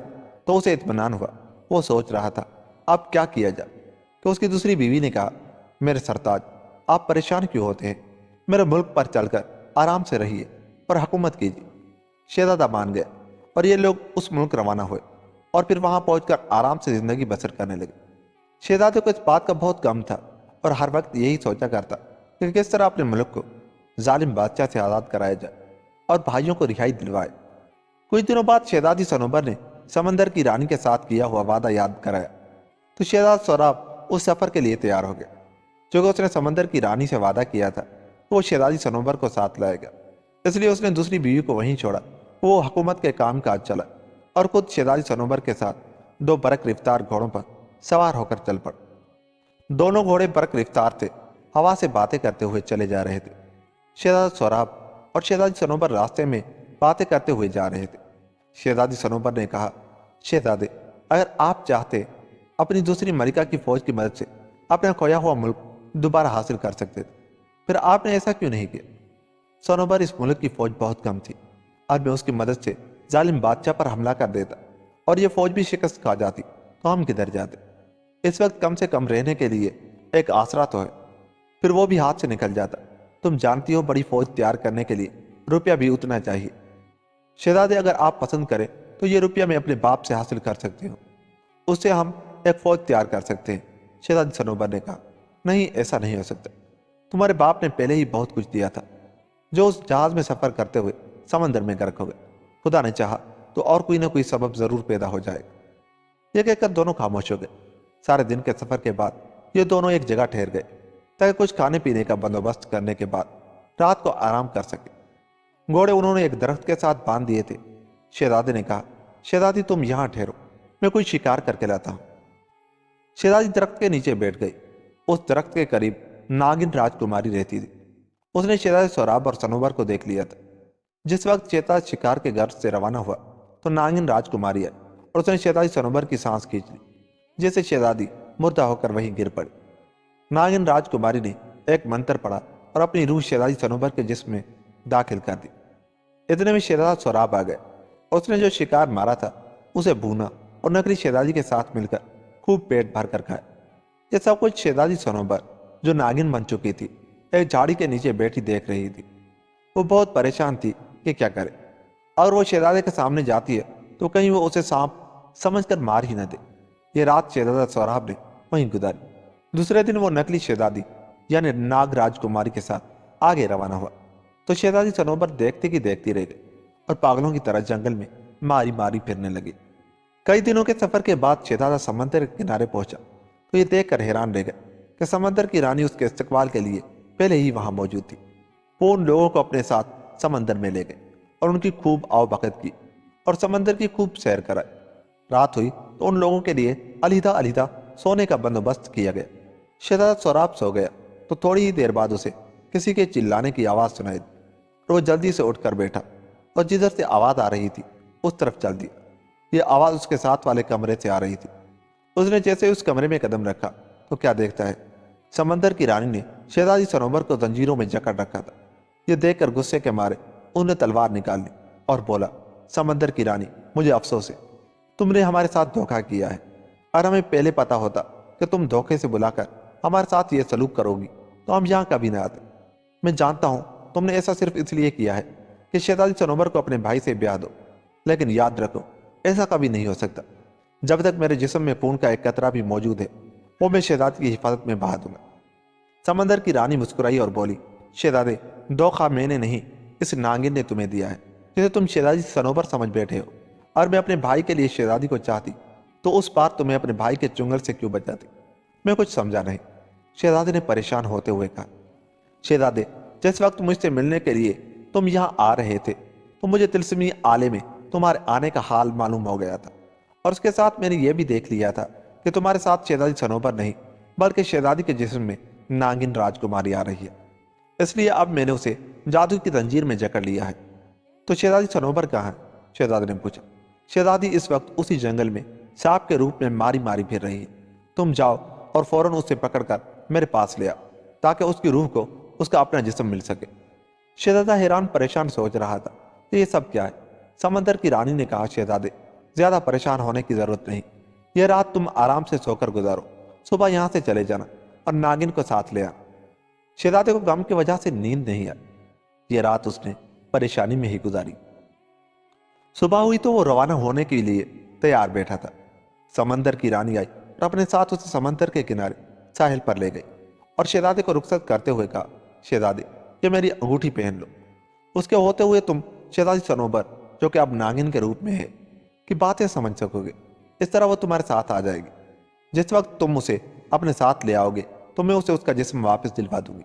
तो उसे इत्मीनान हुआ। वो सोच रहा था अब क्या किया जाए कि उसकी दूसरी बीवी ने कहा, मेरे सरताज, आप परेशान क्यों होते हैं? मेरे मुल्क पर चलकर आराम से रहिए और हुकूमत कीजिए। शहजादा मान गया और ये लोग उस मुल्क रवाना हुए और फिर वहां पहुंचकर आराम से जिंदगी बसर करने लगे। शहजादे को इस बात का बहुत गम था और हर वक्त यही सोचा करता कि किस तरह अपने मुल्क को जालिम बादशाह से आज़ाद कराया जाए और भाइयों को रिहाई दिलवाए। कुछ दिनों बाद शहजादी सनोबर ने समंदर की रानी के साथ किया हुआ वादा याद कराया, तो शहजादा सोराब उस सफर के लिए तैयार हो गया। क्योंकि उसने समंदर की रानी से वादा किया था तो वो शहजादी सनोबर को साथ लाएगा, इसलिए उसने दूसरी बीवी को वहीं छोड़ा। वो हुकूमत के काम काज चला और खुद शहजादी सनोबर के साथ 2 बरक रफ्तार घोड़ों पर सवार होकर चल पड़ा। दोनों घोड़े बरक रफ्तार थे, हवा से बातें करते हुए चले जा रहे थे। शहजादा सोराब और शहजादी सनोबर रास्ते में बातें करते हुए जा रहे थे। शहजादी सनोबर ने कहा, शहजादे, अगर आप चाहते अपनी दूसरी मलिका की फौज की मदद से अपना खोया हुआ मुल्क दोबारा हासिल कर सकते थे, फिर आपने ऐसा क्यों नहीं किया? सनोबर, इस मुल्क की फौज बहुत कम थी और मैं उसकी मदद से जालिम बादशाह पर हमला कर देता और ये फौज भी शिकस्त खा जाती तो हम किधर जाते? इस वक्त कम से कम रहने के लिए एक आसरा तो है, फिर वो भी हाथ से निकल जाता। तुम जानती हो बड़ी फौज तैयार करने के लिए रुपया भी उतना चाहिए। शहजादे, अगर आप पसंद करें तो ये रुपया मैं अपने बाप से हासिल कर सकती हूँ, उससे हम एक फौज तैयार कर सकते हैं। शहजादी सनोबर ने कहा, नहीं, ऐसा नहीं हो सकता। तुम्हारे बाप ने पहले ही बहुत कुछ दिया था, जो उस जहाज में सफर करते हुए समंदर में गर्क हो गए। खुदा ने चाहा तो और कोई ना कोई सबब जरूर पैदा हो जाएगा। यह कहकर दोनों खामोश हो गए। सारे दिन के सफर के बाद ये दोनों एक जगह ठहर गए ताकि कुछ खाने पीने का बंदोबस्त करने के बाद रात को आराम कर सके। घोड़े उन्होंने एक दरख्त के साथ बांध दिए थे। शहजादे ने कहा, शहजादी, तुम यहाँ ठहरो, मैं कोई शिकार करके लाता हूँ। शहजादी दरख्त के नीचे बैठ गई। उस दरख्त के करीब नागिन राजकुमारी रहती थी। उसने शहजादे सोराब और सनोबर को देख लिया था। जिस वक्त शहजादा शिकार के घर से रवाना हुआ तो नागिन राजकुमारी आई और उसने शहजादी सनोबर की सांस खींच ली, जिससे शहजादी मुर्दा होकर वहीं गिर पड़ी। नागिन राजकुमारी ने एक मंत्र पढ़ा और अपनी रूह शहजादी सनोबर के जिस्म में दाखिल कर दी। इतने में शहजादा सोराब आ गए। उसने जो शिकार मारा था उसे भूना और नकली शहजादी के साथ मिलकर खूब पेट भर कर खाया। ये सब कुछ शहजादी सनोबर, जो नागिन बन चुकी थी, एक झाड़ी के नीचे बैठी देख रही थी। वो बहुत परेशान थी कि क्या करे। और वो शहजादे के सामने जाती है तो कहीं वो उसे सांप समझकर मार ही न दे। ये रात शहजादा सोराब ने वहीं गुजारी। दूसरे दिन वो नकली शहजादी यानी नाग राजकुमारी के साथ आगे रवाना हुआ तो शहजादी सनोबर देखती की देखती रह गई और पागलों की तरह जंगल में मारी मारी फिरने लगी। कई दिनों के सफर के बाद शहजादा समंदर के किनारे पहुंचा तो ये देखकर हैरान रह गए कि समंदर की रानी उसके इस्तकबाल के लिए पहले ही वहां मौजूद थी। वो उन लोगों को अपने साथ समंदर में ले गए और उनकी खूब आवभगत की और समंदर की खूब सैर कराई। रात हुई तो उन लोगों के लिए अलहिदा अलहिदा सोने का बंदोबस्त किया गया। शहजादा सौराब सो गया तो थोड़ी ही देर बाद उसे किसी के चिल्लाने की आवाज़ सुनाई दी और वो जल्दी से उठकर बैठा और जिधर से आवाज़ आ रही थी उस तरफ चल दिया। ये आवाज़ उसके साथ वाले कमरे से आ रही थी। उसने जैसे ही उस कमरे में कदम रखा तो क्या देखता है, समंदर की रानी ने शहजादी सनोबर को जंजीरों में जकड़ रखा था। ये देखकर गुस्से के मारे उन्होंने तलवार निकाल ली और बोला, समंदर की रानी, मुझे अफसोस है, तुमने हमारे साथ धोखा किया है। और हमें पहले पता होता कि तुम धोखे से बुलाकर हमारे साथ ये सलूक करोगी तो हम यहाँ कभी ना आते। मैं जानता हूँ तुमने ऐसा सिर्फ इसलिए किया है कि शहजादी सनोबर को अपने भाई से ब्याह दो, लेकिन याद रखो ऐसा कभी नहीं हो सकता। जब तक मेरे जिस्म में खून का एक कतरा भी मौजूद है वो मैं शहजादी की हिफाजत में बहा दूंगा। समंदर की रानी मुस्कुराई और बोली, शहजादे, धोखा मैंने नहीं, इस नागिन ने तुम्हें दिया है जिसे तुम शहजादी सनोबर समझ बैठे हो। और मैं अपने भाई के लिए शहजादी को चाहती तो उस बार तुम्हें अपने भाई के चुंगल से क्यों बचाती। मैं कुछ समझा नहीं, शहजादे ने परेशान होते हुए कहा। शहजादे, जिस वक्त मुझसे मिलने के लिए तुम यहाँ आ रहे थे तो मुझे तिलस्मी आले में तुम्हारे आने का हाल मालूम हो गया था, और उसके साथ मैंने यह भी देख लिया था कि तुम्हारे साथ शहजादी सनोबर नहीं बल्कि शहजादी के जिस्म में नागिन राजकुमारी आ रही है। इसलिए अब मैंने उसे जादू की जंजीर में जकड़ लिया है। तो शहजादी सनोबर कहाँ है? शहजादे ने पूछा। शहजादी इस वक्त उसी जंगल में सांप के रूप में मारी मारी फिर रही है। तुम जाओ और फौरन उसे पकड़कर मेरे पास ले आओ ताकि उसकी रूह को उसका अपना जिस्म मिल सके। शहजादा हैरान परेशान सोच रहा था कि ये सब क्या है। समंदर की रानी ने कहा, शहजादे, ज्यादा परेशान होने की जरूरत नहीं, यह रात तुम आराम से सोकर गुजारो, सुबह यहाँ से चले जाना और नागिन को साथ ले आना। शहजादे को गम की वजह से नींद नहीं आई। यह रात उसने परेशानी में ही गुजारी। सुबह हुई तो वो रवाना होने के लिए तैयार बैठा था। समंदर की रानी आई और अपने साथ उसे समंदर के किनारे साहिल पर ले गई और शहजादे को रुखसत करते हुए कहा, शहजादे, ये मेरी अंगूठी पहन लो। उसके होते हुए तुम शहजादी सनोबर, जो कि अब नागिन के रूप में है, की बातें समझ सकोगे। इस तरह वो तुम्हारे साथ आ जाएगी। जिस वक्त तुम उसे अपने साथ ले आओगे तो मैं उसे उसका जिस्म वापस दिलवा दूंगी।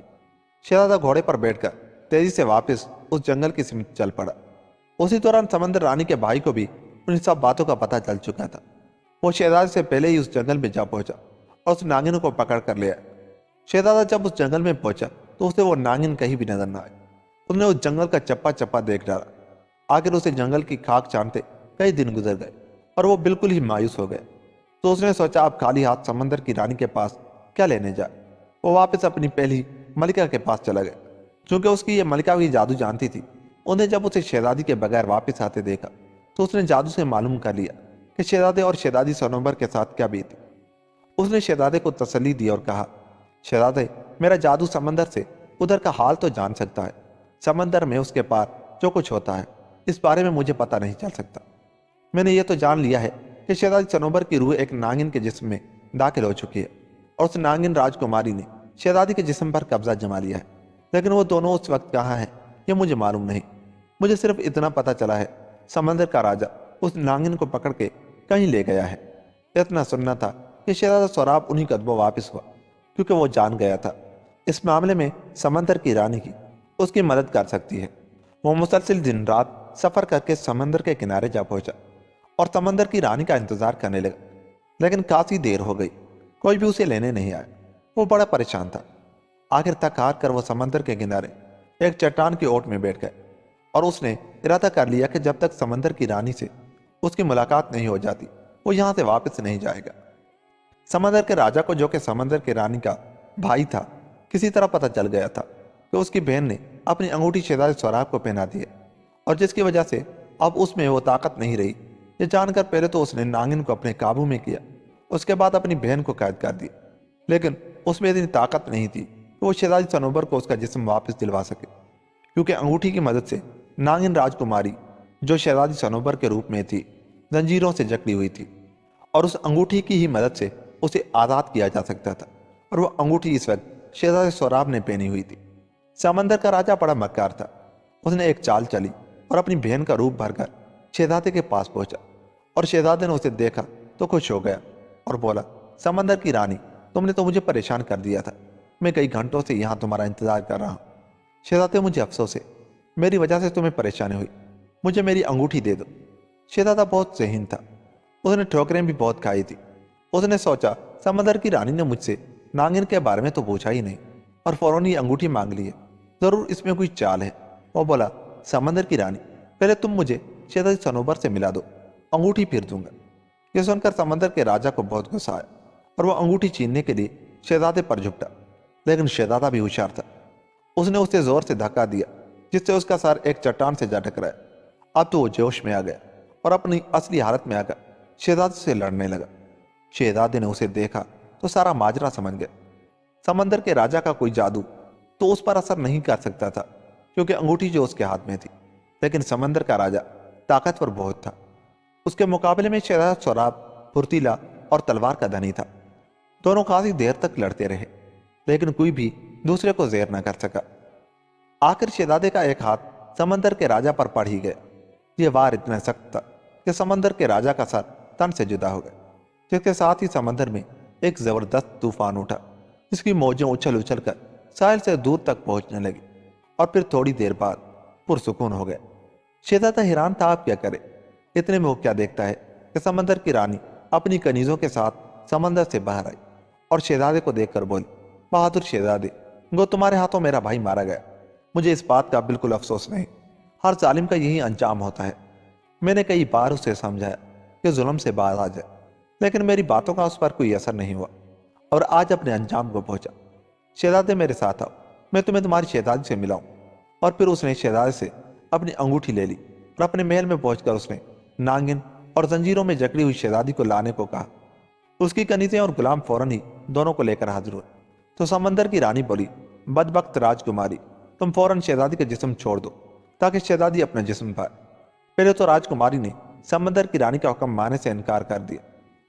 शहजादा घोड़े पर बैठकर तेजी से वापस उस जंगल की सिमत चल पड़ा। उसी दौरान समंदर रानी के भाई को भी उन सब बातों का पता चल चुका था। वो शहजादे से पहले ही उस जंगल में जा पहुंचा और उस नागिन को पकड़ कर ले आया। शहजादा जब उस जंगल में पहुंचा तो उसे वो नागिन कहीं भी नजर न आई। उसने उस जंगल का चप्पा चप्पा देख डाला। आखिर उसे जंगल की खाक छानते कई दिन गुजर गए और वो बिल्कुल ही मायूस हो गया। तो उसने सोचा, अब खाली हाथ समंदर की रानी के पास क्या लेने जाए। वो वापस अपनी पहली मलिका के पास चला गया। चूंकि उसकी ये मलिका भी जादू जानती थी, उन्हें जब उसे शहजादी के बगैर वापस आते देखा तो उसने जादू से मालूम कर लिया कि शहजादे और शहजादी सनोबर के साथ क्या बीती। उसने शहजादे को तसल्ली दी और कहा, शहजादे, मेरा जादू समंदर से उधर का हाल तो जान सकता है। समंदर में उसके पार जो कुछ होता है इस बारे में मुझे पता नहीं चल सकता। मैंने ये तो जान लिया है कि शहजादी सनोबर की रूह एक नागिन के जिस्म में दाखिल हो चुकी है और उस नागिन राजकुमारी ने शहजादी के जिस्म पर कब्जा जमा लिया है। लेकिन वो दोनों उस वक्त कहाँ हैं ये मुझे मालूम नहीं। मुझे सिर्फ इतना पता चला है, समंदर का राजा उस नागिन को पकड़ के कहीं ले गया है। इतना सुनना था कि शहजादा सौराब उन्हीं कदमों वापस हुआ, क्योंकि वो जान गया था इस मामले में समंदर की रानी की उसकी मदद कर सकती है। वो मुसलसिल दिन रात सफर करके समंदर के किनारे जा पहुंचा और समंदर की रानी का इंतजार करने लगा। लेकिन काफी देर हो गई, कोई भी उसे लेने नहीं आया। वो बड़ा परेशान था। आखिर थक हार कर वो समंदर के किनारे एक चट्टान की ओट में बैठ गए और उसने इरादा कर लिया कि जब तक समंदर की रानी से उसकी मुलाकात नहीं हो जाती वो यहाँ से वापस नहीं जाएगा। समंदर के राजा को, जो कि समंदर की रानी का भाई था, किसी तरह पता चल गया था कि उसकी बहन ने अपनी अंगूठी शहजादे सौराब को पहना दी है और जिसकी वजह से अब उसमें वो ताकत नहीं रही। ये जानकर पहले तो उसने नागिन को अपने काबू में किया, उसके बाद अपनी बहन को कैद कर दिया। लेकिन उसमें इतनी ताकत नहीं थी कि वो शहजादी सनोबर को उसका जिस्म वापस दिलवा सके, क्योंकि अंगूठी की मदद से नागिन राजकुमारी, जो शहजादी सनोबर के रूप में थी, जंजीरों से जकड़ी हुई थी और उस अंगूठी की ही मदद से उसे आज़ाद किया जा सकता था। और वह अंगूठी इस वक्त शहजादे सौराब ने पहनी हुई थी। समंदर का राजा बड़ा मक्कार था। उसने एक चाल चली और अपनी बहन का रूप भरकर शहजादे के पास पहुंचा और शहजादे ने उसे देखा तो खुश हो गया और बोला, समंदर की रानी, तुमने तो मुझे परेशान कर दिया था। मैं कई घंटों से यहाँ तुम्हारा इंतजार कर रहा हूँ। शहजादे, मुझे अफसोस है, मेरी वजह से तुम्हें परेशानी हुई। मुझे मेरी अंगूठी दे दो। शहजादा बहुत ज़हीन था। उसने ठोकरें भी बहुत खाई थी। उसने सोचा समंदर की रानी ने मुझसे नागिन के बारे में तो पूछा ही नहीं और फौरन ही अंगूठी मांग ली है। जरूर इसमें कोई चाल है। वो बोला, समंदर की रानी, पहले तुम मुझे शहजादी सनोबर से मिला दो, अंगूठी फिर दूंगा। यह सुनकर समंदर के राजा को बहुत गुस्सा आया और वो अंगूठी छीनने के लिए शहजादे पर झुकटा, लेकिन शहजादा भी होशियार था। उसने उसे जोर से धक्का दिया जिससे उसका सर एक चट्टान से जा टकराया। अब तो वो जोश में आ गया और अपनी असली हालत में आकर शहजादे से लड़ने लगा। शहजादे ने उसे देखा तो सारा माजरा समझ गया। समंदर के राजा का कोई जादू तो उस पर असर नहीं कर सकता था क्योंकि अंगूठी जो उसके हाथ में थी, लेकिन समंदर का राजा ताकतवर बहुत था। उसके मुकाबले में शहजादा सोराब फुर्तीला और तलवार का धनी था। दोनों काफी देर तक लड़ते रहे, लेकिन कोई भी दूसरे को जेर न कर सका। आखिर शहजादे का एक हाथ समंदर के राजा पर पड़ ही गया। यह वार इतना सख्त था कि समंदर के राजा का सर तन से जुदा हो गया, जिसके साथ ही समंदर में एक जबरदस्त तूफान उठा, जिसकी मौजें उछल उछल कर साहिल से दूर तक पहुंचने लगी और फिर थोड़ी देर बाद पुरसुकून हो गया। शहजादा हैरान था अब क्या करे। इतने में वो क्या देखता है कि समंदर की रानी अपनी कनीजों के साथ समंदर से बाहर आई और शहजादे को देखकर बोली, बहादुर शहजादे, गो तुम्हारे हाथों मेरा भाई मारा गया। मुझे इस बात का बिल्कुल अफसोस नहीं। हर जालिम का यही अंजाम होता है। मैंने कई बार उसे समझाया कि जुल्म से बाहर आ जाए, लेकिन मेरी बातों का उस पर कोई असर नहीं हुआ और आज अपने अंजाम को पहुंचा। शहजादे मेरे साथ आओ, मैं तुम्हें तुम्हारी शहजादी से मिलाऊं। और फिर उसने शहजादे से अपनी अंगूठी ले ली और अपने महल में पहुंचकर उसने नागिन और जंजीरों में जकड़ी हुई शहजादी को लाने को कहा। उसकी कनीजें और गुलाम फौरन ही दोनों को लेकर हाजिर हुए तो समंदर की रानी बोली, बदबख्त राजकुमारी, तुम फौरन शहजादी का जिस्म छोड़ दो ताकि शहजादी अपना जिस्म पाए। पहले तो राजकुमारी ने समंदर की रानी का हुक्म मानने से इनकार कर दिया,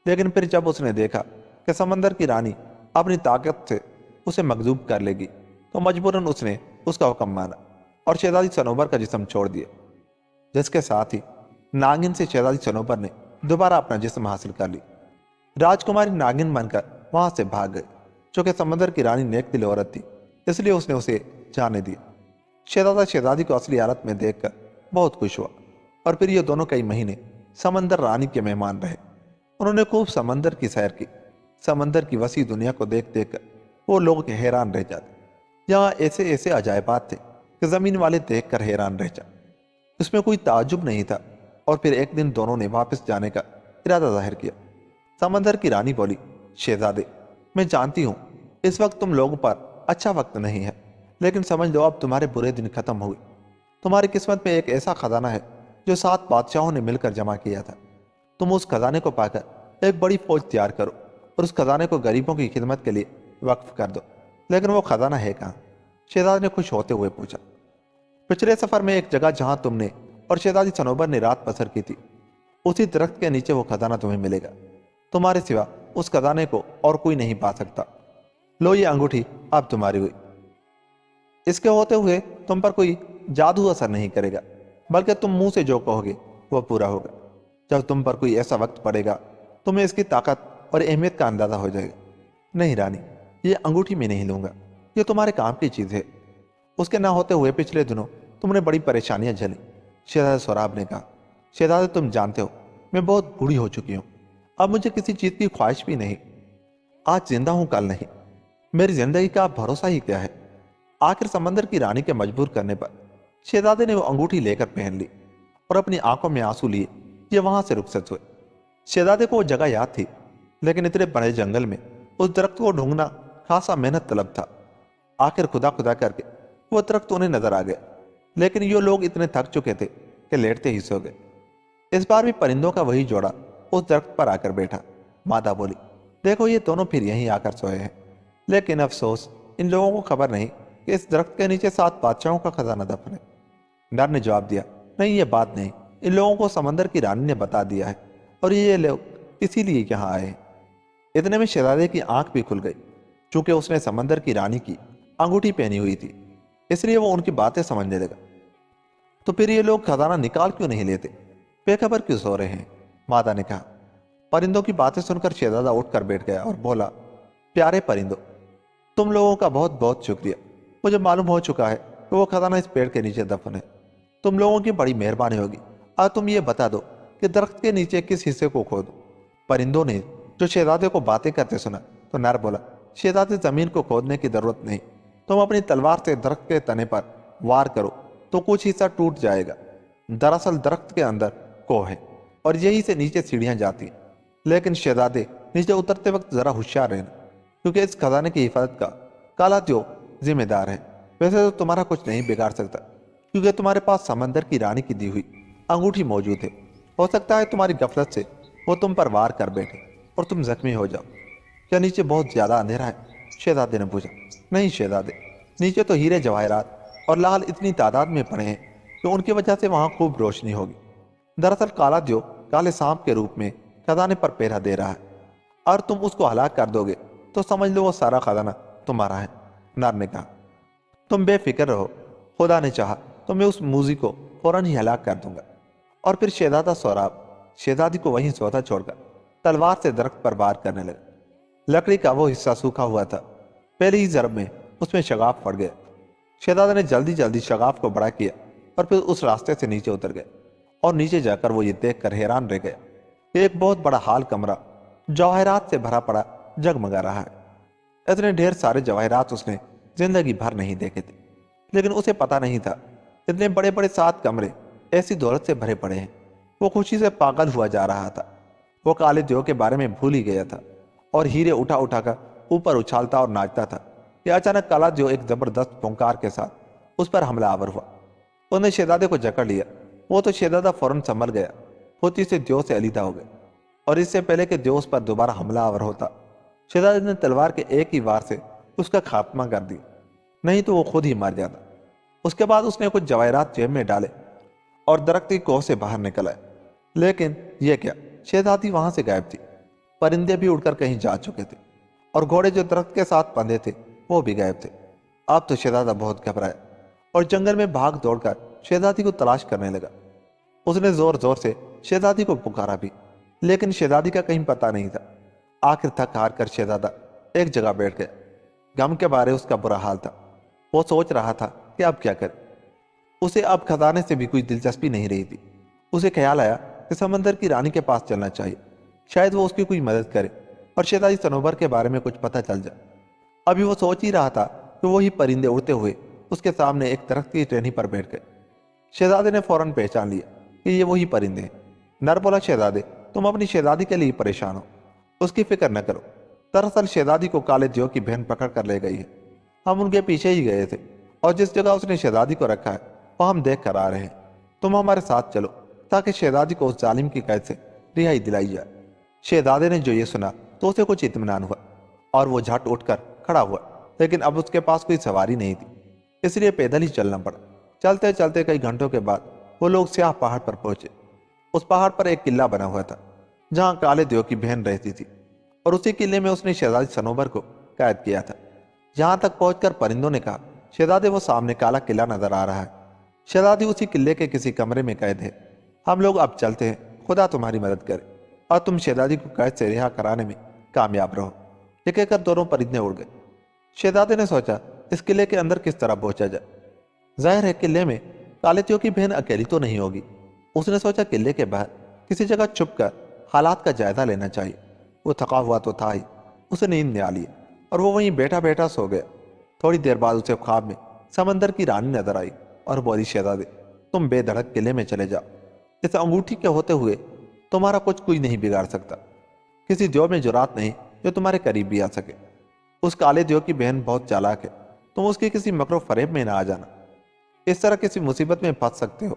लेकिन फिर जब उसने देखा कि समंदर की रानी अपनी ताकत से उसे मकजूब कर लेगी तो मजबूरन उसने उसका हुक्म माना और शहजादी सनोबर का जिस्म छोड़ दिया, जिसके साथ ही नागिन से शहजादी सनोबर ने दोबारा अपना जिस्म हासिल कर ली। राजकुमारी नागिन बनकर वहां से भाग गई। चूंकि समंदर की रानी नेक दिल औरत थी, इसलिए उसने उसे जाने दिया। शहजादा शहजादी को असली हालत में देखकर बहुत खुश हुआ और फिर ये दोनों कई महीने समंदर रानी के मेहमान रहे। उन्होंने खूब समंदर की सैर की। समंदर की वसी दुनिया को देख देख कर वो लोग हैरान रह जाते। यहाँ ऐसे ऐसे अजायबात थे कि जमीन वाले देख कर हैरान रह जाते। उसमें कोई ताज्जुब नहीं था। और फिर एक दिन दोनों ने वापस जाने का इरादा जाहिर किया। समंदर की रानी बोली, शहजादे, मैं जानती हूँ इस वक्त तुम लोगों पर अच्छा वक्त नहीं है, लेकिन समझ लो अब तुम्हारे बुरे दिन खत्म हुए। तुम्हारी किस्मत में एक ऐसा खजाना है जो 7 बादशाहों ने मिलकर जमा किया था। तुम उस खजाने को पाकर एक बड़ी फौज तैयार करो और उस खजाने को गरीबों की खिदमत के लिए वक्फ कर दो। लेकिन वो खजाना है कहाँ? शहजादे ने खुश होते हुए पूछा। पिछले सफर में एक जगह जहां तुमने और शहजादी सनोबर ने रात बसर की थी, उसी दरख्त के नीचे वो खजाना तुम्हें मिलेगा। तुम्हारे सिवा उस खजाने को और कोई नहीं पा सकता। लो ये अंगूठी अब तुम्हारी हुई। इसके होते हुए तुम पर कोई जादू असर नहीं करेगा, बल्कि तुम मुंह से जो कहोगे वह पूरा होगा। जब तुम पर कोई ऐसा वक्त पड़ेगा तुम्हें इसकी ताकत और अहमियत का अंदाजा हो जाएगा। नहीं रानी, ये अंगूठी मैं नहीं लूंगा, ये तुम्हारे काम की चीज है। उसके ना होते हुए पिछले दिनों तुमने बड़ी परेशानियां झेली। शहजादा सोराब ने कहा, शहजादे तुम जानते हो मैं बहुत बूढ़ी हो चुकी हूँ, अब मुझे किसी चीज की ख्वाहिश भी नहीं। आज जिंदा हूं कल नहीं, मेरी जिंदगी का भरोसा ही क्या है। आखिर समंदर की रानी के मजबूर करने पर शहजादे ने वो अंगूठी लेकर पहन ली और अपनी आंखों में आंसू लिए ये वहां से रुखसत हुए। शहजादे को वो जगह याद थी, लेकिन इतने बड़े जंगल में उस दरख्त को ढूंढना खासा मेहनत तलब था। आखिर खुदा खुदा करके वो दरख्त उन्हें नजर आ गया, लेकिन ये लोग इतने थक चुके थे कि लेटते ही सो गए। इस बार भी परिंदों का वही जोड़ा उस दरख्त पर आकर बैठा। मादा बोली, देखो ये दोनों फिर यहीं आकर सोए हैं, लेकिन अफसोस इन लोगों को खबर नहीं कि इस दरख्त के नीचे 7 बादशाहों का खजाना दफन है। नर ने जवाब दिया, नहीं ये बात नहीं, इन लोगों को समंदर की रानी ने बता दिया है और ये लोग इसीलिए यहाँ आए हैं। इतने में शहजादे की आंख भी खुल गई। चूंकि उसने समंदर की रानी की अंगूठी पहनी हुई थी, इसलिए वो उनकी बातें समझने लगा। तो फिर ये लोग खजाना निकाल क्यों नहीं लेते, बेखबर क्यों सो रहे हैं? मादा ने कहा। परिंदों की बातें सुनकर शहजादा उठकर बैठ गया और बोला, प्यारे परिंदों, तुम लोगों का बहुत बहुत शुक्रिया। मुझे मालूम हो चुका है कि वो खजाना इस पेड़ के नीचे दफन है। तुम लोगों की बड़ी मेहरबानी होगी। आज तुम ये बता दो कि दरख्त के नीचे किस हिस्से को खोदूं। परिंदों ने جو شہزادے کو باتیں کرتے سنا تو نر بولا، شہزادے زمین کو کھودنے کی ضرورت نہیں، تم اپنی تلوار سے درخت کے تنے پر وار کرو تو کچھ حصہ ٹوٹ جائے گا۔ دراصل درخت کے اندر کوہ ہے اور یہی سے نیچے سیڑھیاں جاتی ہیں، لیکن شہزادے نیچے اترتے وقت ذرا ہوشیار رہنا، کیونکہ اس خزانے کی حفاظت کا کالا دیو ذمہ دار ہے۔ ویسے تو تمہارا کچھ نہیں بگاڑ سکتا، کیونکہ تمہارے پاس سمندر کی رانی کی دی ہوئی انگوٹھی موجود ہے۔ ہو سکتا ہے تمہاری غفلت سے وہ تم پر وار کر بیٹھے اور تم زخمی ہو جاؤ۔ کیا نیچے بہت زیادہ اندھیرا ہے؟ شہزادے نے پوچھا۔ نہیں شہزادے، نیچے تو ہیرے جواہرات اور لال اتنی تعداد میں پڑے ہیں کہ ان کی وجہ سے وہاں خوب روشنی ہوگی۔ دراصل کالا دیو کالے سانپ کے روپ میں خزانے پر پہرا دے رہا ہے، اور تم اس کو ہلاک کر دو گے تو سمجھ لو وہ سارا خزانہ تمہارا ہے۔ نر نے کہا، تم بے فکر رہو، خدا نے چاہا تو میں اس موذی کو فوراً ہی ہلاک کر دوں گا۔ اور پھر شہزادہ سوراب شہزادی کو وہیں سوتا چھوڑ کر تلوار سے درخت پر وار کرنے لگا۔ لکڑی کا وہ حصہ سوکھا ہوا تھا، پہلی ہی ضرب میں اس میں شگاف پڑ گیا۔ شہزادہ نے جلدی جلدی شگاف کو بڑا کیا اور پھر اس راستے سے نیچے اتر گئے، اور نیچے جا کر وہ یہ دیکھ کر حیران رہ گیا کہ ایک بہت بڑا ہال کمرہ جواہرات سے بھرا پڑا جگمگا رہا ہے۔ اتنے ڈھیر سارے جواہرات اس نے زندگی بھر نہیں دیکھے تھے، لیکن اسے پتا نہیں تھا اتنے بڑے بڑے 7 کمرے ایسی دولت سے بھرے پڑے ہیں۔ وہ خوشی سے پاگل ہوا جا رہا تھا۔ وہ کالے دیو کے بارے میں بھول ہی گیا تھا اور ہیرے اٹھا اٹھا کر اوپر اچھالتا اور ناچتا تھا کہ اچانک کالا دیو ایک زبردست پھونکار کے ساتھ اس پر حملہ آور ہوا۔ اس نے شہزادے کو جکڑ لیا۔ وہ تو شہزادہ فوراً سنبھل گیا، ہوتی سے دیو سے علیحدہ ہو گئے، اور اس سے پہلے کہ دیو اس پر دوبارہ حملہ آور ہوتا، شہزادے نے تلوار کے ایک ہی وار سے اس کا خاتمہ کر دیا، نہیں تو وہ خود ہی مر جاتا۔ اس کے بعد اس نے کچھ جواہرات جیب میں ڈالے اور درخت کی کوہ سے باہر نکل آئے۔ لیکن یہ کیا، شہزادی وہاں سے غائب تھی۔ پرندے بھی اڑ کر کہیں جا چکے تھے، اور گھوڑے جو درخت کے ساتھ بندھے تھے وہ بھی غائب تھے۔ اب تو شہزادہ بہت گھبرایا اور جنگل میں بھاگ دوڑ کر شہزادی کو تلاش کرنے لگا۔ اس نے زور زور سے شہزادی کو پکارا بھی، لیکن شہزادی کا کہیں پتہ نہیں تھا۔ آخر تھک ہار کر شہزادہ ایک جگہ بیٹھ گیا۔ غم کے بارے اس کا برا حال تھا۔ وہ سوچ رہا تھا کہ اب کیا کرے۔ اسے اب خزانے سے بھی کوئی دلچسپی نہیں رہی تھی۔ اسے خیال آیا کہ سمندر کی رانی کے پاس چلنا چاہیے، شاید وہ اس کی کوئی مدد کرے اور شہزادی صنوبر کے بارے میں کچھ پتہ چل جائے۔ ابھی وہ سوچ ہی رہا تھا کہ وہی پرندے اڑتے ہوئے اس کے سامنے ایک درخت کی ٹہنی پر بیٹھ گئے۔ شہزادے نے فوراً پہچان لیا کہ یہ وہی پرندے ہیں۔ نر بولا، شہزادے تم اپنی شہزادی کے لیے پریشان ہو، اس کی فکر نہ کرو۔ دراصل شہزادی کو کالے دیو کی بہن پکڑ کر لے گئی ہے۔ ہم ان کے پیچھے ہی گئے تھے، اور جس جگہ اس نے شہزادی کو رکھا ہے وہ ہم دیکھ کر آ رہے ہیں۔ تم ہمارے ساتھ چلو تاکہ شہزادی کو اس ظالم کی قید سے رہائی دلائی جائے۔ شہزادے نے جو یہ سنا تو اسے کچھ اطمینان ہوا، اور وہ جھٹ اٹھ کر کھڑا ہوا، لیکن اب اس کے پاس کوئی سواری نہیں تھی، اس لیے پیدل ہی چلنا پڑا۔ چلتے چلتے کئی گھنٹوں کے بعد وہ لوگ سیاہ پہاڑ پر پہنچے۔ اس پہاڑ پر ایک قلعہ بنا ہوا تھا جہاں کالے دیو کی بہن رہتی تھی، اور اسی قلعے میں اس نے شہزادی صنوبر کو قید کیا تھا۔ یہاں تک پہنچ کر پرندوں نے کہا، شہزادے وہ سامنے کالا قلعہ نظر آ رہا ہے، شہزادی اسی قلعے کے کسی کمرے میں قید ہے۔ ہم لوگ اب چلتے ہیں، خدا تمہاری مدد کرے اور تم شہزادی کو قید سے رہا کرانے میں کامیاب رہو۔ یہ کہہ کر دونوں پرندے اڑ گئے۔ شہزادے نے سوچا اس قلعے کے اندر کس طرح پہنچا جائے۔ ظاہر ہے قلعے میں کالے دیو کی بہن اکیلی تو نہیں ہوگی۔ اس نے سوچا قلعے کے باہر کسی جگہ چھپ کر حالات کا جائزہ لینا چاہیے۔ وہ تھکا ہوا تو تھا ہی، اسے نیند نے آ لی اور وہ وہیں بیٹھا بیٹھا سو گیا۔ تھوڑی دیر بعد اسے خواب میں سمندر کی رانی نظر آئی اور بولی، شہزادے تم بے دھڑک قلعے میں چلے جاؤ، اس انگوٹھی کے ہوتے ہوئے تمہارا کچھ کوئی نہیں بگاڑ سکتا۔ کسی دیو میں جرات نہیں جو تمہارے قریب بھی آ سکے۔ اس کالے دیو کی بہن بہت چالاک ہے، تم اس کی کسی مکر و فریب میں نہ آ جانا، اس طرح کسی مصیبت میں پھنس سکتے ہو۔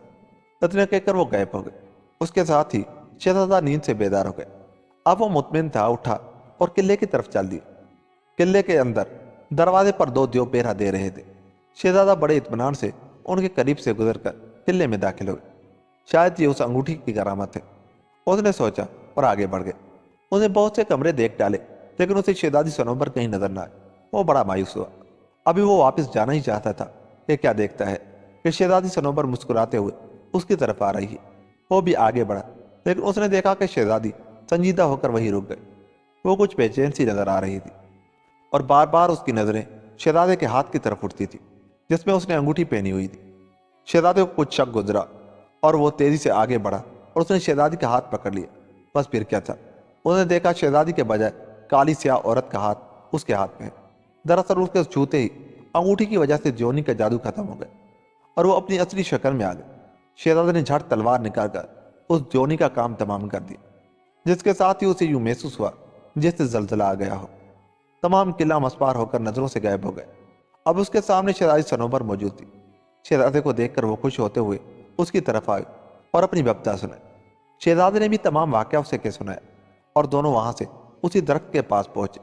اتنا کہہ کر وہ غائب ہو گئے۔ اس کے ساتھ ہی شہزادہ نیند سے بیدار ہو گئے۔ اب وہ مطمئن تھا، اٹھا اور قلعے کی طرف چل دیا۔ قلعے کے اندر دروازے پر 2 دیو پہرا دے رہے تھے۔ شہزادہ بڑے اطمینان سے ان کے قریب سے گزر کر قلعے میں داخل ہو گئے۔ شاید یہ اس انگوٹھی کی کرامت ہے، اس نے سوچا اور آگے بڑھ گئے۔ اسے بہت سے کمرے دیکھ ڈالے، لیکن اسے شہزادی صنوبر کہیں نظر نہ آئے۔ وہ بڑا مایوس ہوا۔ ابھی وہ واپس جانا ہی چاہتا تھا کہ کیا دیکھتا ہے کہ شہزادی صنوبر مسکراتے ہوئے اس کی طرف آ رہی ہے۔ وہ بھی آگے بڑھا، لیکن اس نے دیکھا کہ شہزادی سنجیدہ ہو کر وہیں رک گئی۔ وہ کچھ بے چین سی نظر آ رہی تھی، اور بار بار اس کی نظریں شہزادے کے ہاتھ کی طرف اٹھتی تھی جس میں اس نے انگوٹھی پہنی ہوئی تھی۔ شہزادے کو کچھ شک گزرا اور وہ تیزی سے آگے بڑھا اور اس نے شہزادی کا ہاتھ پکڑ لیا۔ بس پھر کیا تھا، انہوں نے دیکھا شہزادی کے بجائے کالی سیاہ عورت کا ہاتھ اس کے ہاتھ میں ہے۔ دراصل اس کے چھوتے ہی انگوٹھی کی وجہ سے جونی کا جادو ختم ہو گیا اور وہ اپنی اصلی شکل میں آ گئے۔ شہزادے نے جھٹ تلوار نکال کر اس جونی کا کام تمام کر دیا، جس کے ساتھ ہی اسے یوں محسوس ہوا جیسے زلزلہ آ گیا ہو۔ تمام قلعہ مسپار ہو کر نظروں سے غائب ہو گئے۔ اب اس کے سامنے شہزادی صنوبر موجود تھی۔ شہزادے کو دیکھ کر وہ خوش ہوتے ہوئے اس کی طرف آئے اور اپنی ببتا سنائی۔ شہزادے نے بھی تمام واقعہ اسے کے سنایا اور دونوں وہاں سے اسی درخت کے پاس پہنچے۔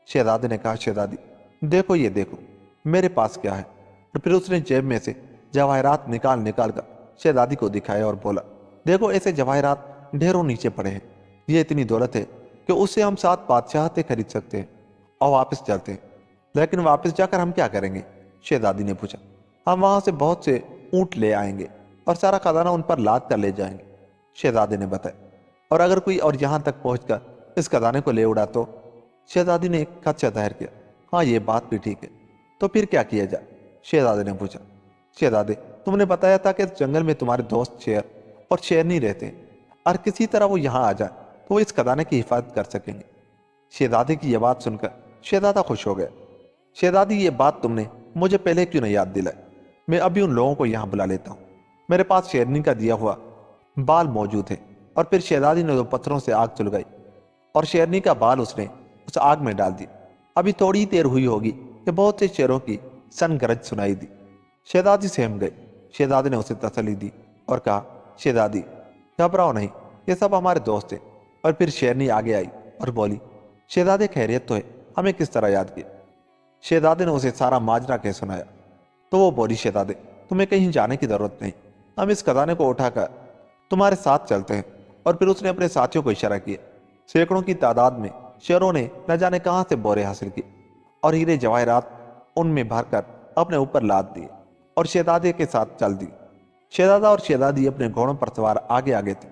شہزادے نے کہا، شہزادی دیکھو، یہ دیکھو میرے پاس کیا ہے۔ اور پھر اس نے جیب میں سے جواہرات نکال کر شہزادی کو دکھایا اور بولا، دیکھو ایسے جواہرات ڈھیروں نیچے پڑے ہیں۔ یہ اتنی دولت ہے کہ اس سے ہم 7 بادشاہتیں خرید سکتے ہیں اور واپس چلتے ہیں۔ لیکن واپس جا کر ہم کیا کریں گے؟ شہزادی نے پوچھا۔ ہم وہاں سے بہت سے اونٹ لے آئیں گے اور سارا خزانہ ان پر لاد کر لے جائیں گے، شہزادے نے بتایا۔ اور اگر کوئی اور یہاں تک پہنچ کر اس خزانے کو لے اڑا تو؟ شہزادی نے ایک خدشہ ظاہر کیا۔ ہاں، یہ بات بھی ٹھیک ہے، تو پھر کیا کیا جائے؟ شہزادے نے پوچھا۔ شہزادے، تم نے بتایا تھا کہ اس جنگل میں تمہارے دوست شیر اور شیرنی رہتے ہیں، اور کسی طرح وہ یہاں آ جائیں تو وہ اس خزانے کی حفاظت کر سکیں گے۔ شہزادے کی یہ بات سن کر شہزادہ خوش ہو گیا۔ شہزادی، یہ بات تم نے مجھے پہلے کیوں نہیں یاد دلائی؟ میں ابھی ان لوگوں کو یہاں بلا لیتا ہوں۔ میرے پاس شیرنی کا دیا ہوا بال موجود ہے۔ اور پھر شہزادی نے 2 پتھروں سے آگ سلگائی اور شیرنی کا بال اس نے اس آگ میں ڈال دیا۔ ابھی تھوڑی دیر ہوئی ہوگی کہ بہت سے شیروں کی سن گرج سنائی دی۔ شہزادی سہم گئے۔ شہزادے نے اسے تسلی دی اور کہا، شہزادی گھبراؤ نہیں، یہ سب ہمارے دوست ہیں۔ اور پھر شیرنی آگے آئی اور بولی، شہزادے خیریت تو ہے؟ ہمیں کس طرح یاد کیا؟ شہزادے نے اسے سارا ماجرا کہہ سنایا۔ تو وہ بولی، شہزادے تمہیں کہیں جانے کی ضرورت نہیں، ہم اس خزانے کو اٹھا کر تمہارے ساتھ چلتے ہیں۔ اور پھر اس نے اپنے ساتھیوں کو اشارہ کیا۔ سینکڑوں کی تعداد میں شیروں نے نہ جانے کہاں سے بورے حاصل کیے اور ہیرے جواہرات ان میں بھر کر اپنے اوپر لاد دیے اور شہزادے کے ساتھ چل دی۔ شہزادہ اور شہزادی اپنے گھوڑوں پر سوار آگے آگے تھے۔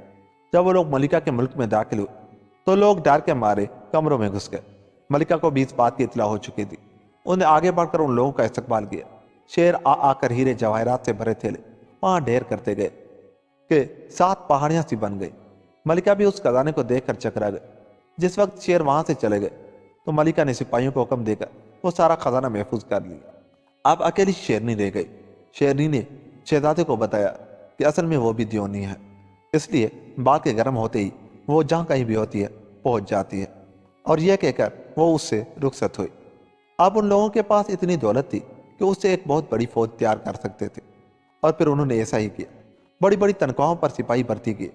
جب وہ لوگ ملکہ کے ملک میں داخل ہوئے تو لوگ ڈر کے مارے کمروں میں گھس گئے۔ ملکہ کو بھی اس بات کی اطلاع ہو چکی تھی۔ انہوں نے آگے بڑھ کر ان لوگوں کا استقبال کیا۔ شیر آ کر ہیرے جواہرات سے بھرے تھیلے وہاں ڈھیر کرتے گئے کہ 7 پہاڑیاں سی بن گئی۔ ملکہ بھی اس خزانے کو دیکھ کر چکرا گئے۔ جس وقت شیر وہاں سے چلے گئے تو ملکہ نے سپاہیوں کو حکم دے کر وہ سارا خزانہ محفوظ کر لیا۔ اب اکیلی شیرنی رہ گئی۔ شیرنی نے شہزادے کو بتایا کہ اصل میں وہ بھی دیونی ہے، اس لیے بات کے گرم ہوتے ہی وہ جہاں کہیں بھی ہوتی ہے پہنچ جاتی ہے، اور یہ کہہ کر وہ اس سے رخصت ہوئی۔ اب ان لوگوں کے پاس اتنی دولت تھی کہ اس سے ایک بہت بڑی فوج تیار کر سکتے تھے، اور پھر انہوں نے ایسا ہی کیا۔ بڑی بڑی تنخواہوں پر سپاہی بھرتی کیے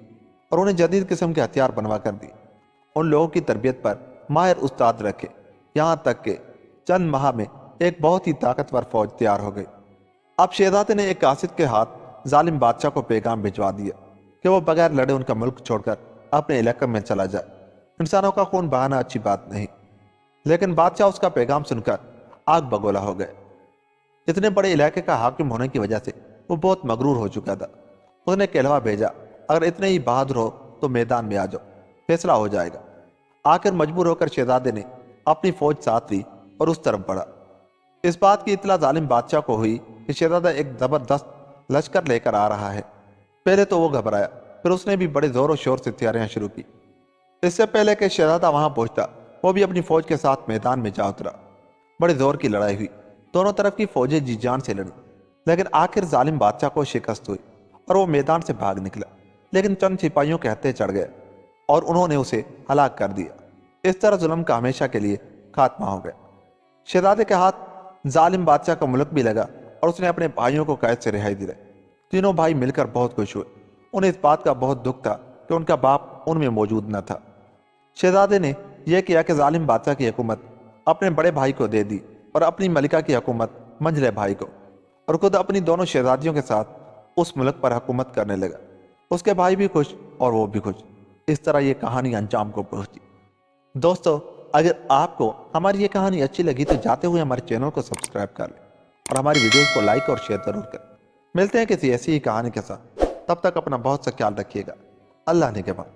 اور انہیں جدید قسم کے ہتھیار بنوا کر دی۔ ان لوگوں کی تربیت پر ماہر استاد رکھے، یہاں تک کہ چند ماہ میں ایک بہت ہی طاقتور فوج تیار ہو گئی۔ اب شہزادے نے ایک قاصد کے ہاتھ ظالم بادشاہ کو پیغام بھجوا دیا کہ وہ بغیر لڑے ان کا ملک چھوڑ کر اپنے علاقے میں چلا جائے۔ انسانوں کا خون بہانا اچھی بات نہیں، لیکن بادشاہ اس کا پیغام سن کر آگ بگولا ہو گئے۔ اتنے بڑے علاقے کا حاکم ہونے کی وجہ سے وہ بہت مغرور ہو چکا تھا۔ اس نے کہلوا بھیجا، اگر اتنے ہی بہادر ہو تو میدان میں آ جاؤ، فیصلہ ہو جائے گا۔ آخر مجبور ہو کر شہزادے نے اپنی فوج ساتھ لی اور اس طرف بڑھا۔ اس بات کی اطلاع ظالم بادشاہ کو ہوئی کہ شہزادہ ایک زبردست لشکر لے کر آ رہا ہے۔ پہلے تو وہ گھبرایا، پھر اس نے بھی بڑے زور و شور سے تیاریاں شروع کی۔ اس سے پہلے کہ شہزادہ وہاں پہنچتا وہ بھی اپنی فوج کے ساتھ میدان میں جا اترا۔ بڑے زور کی لڑائی ہوئی، دونوں طرف کی فوجیں جی جان سے لڑیں، لیکن آخر ظالم بادشاہ کو شکست ہوئی اور وہ میدان سے بھاگ نکلا، لیکن چند سپاہیوں کے ہتھے چڑھ گئے اور انہوں نے اسے ہلاک کر دیا۔ اس طرح ظلم کا ہمیشہ کے لیے خاتمہ ہو گیا۔ شہزادے کے ہاتھ ظالم بادشاہ کا ملک بھی لگا اور اس نے اپنے بھائیوں کو قید سے رہائی دلائی۔ تینوں بھائی مل کر بہت خوش ہوئے۔ انہیں اس بات کا بہت دکھ تھا کہ ان کا باپ ان میں موجود نہ تھا۔ شہزادے نے یہ کیا کہ ظالم بادشاہ کی حکومت اپنے بڑے بھائی کو دے دی اور اپنی ملکہ کی حکومت منجلے بھائی کو، اور خود اپنی دونوں شہزادیوں کے ساتھ اس ملک پر حکومت کرنے لگا۔ اس کے بھائی بھی خوش اور وہ بھی خوش۔ اس طرح یہ کہانی انجام کو پہنچی۔ دوستو، اگر آپ کو ہماری یہ کہانی اچھی لگی تو جاتے ہوئے ہمارے چینل کو سبسکرائب کر لیں اور ہماری ویڈیوز کو لائک اور شیئر ضرور کریں۔ ملتے ہیں کسی ایسی ہی کہانی کے ساتھ، تب تک اپنا بہت سا خیال رکھیے گا۔ اللہ نگہبان۔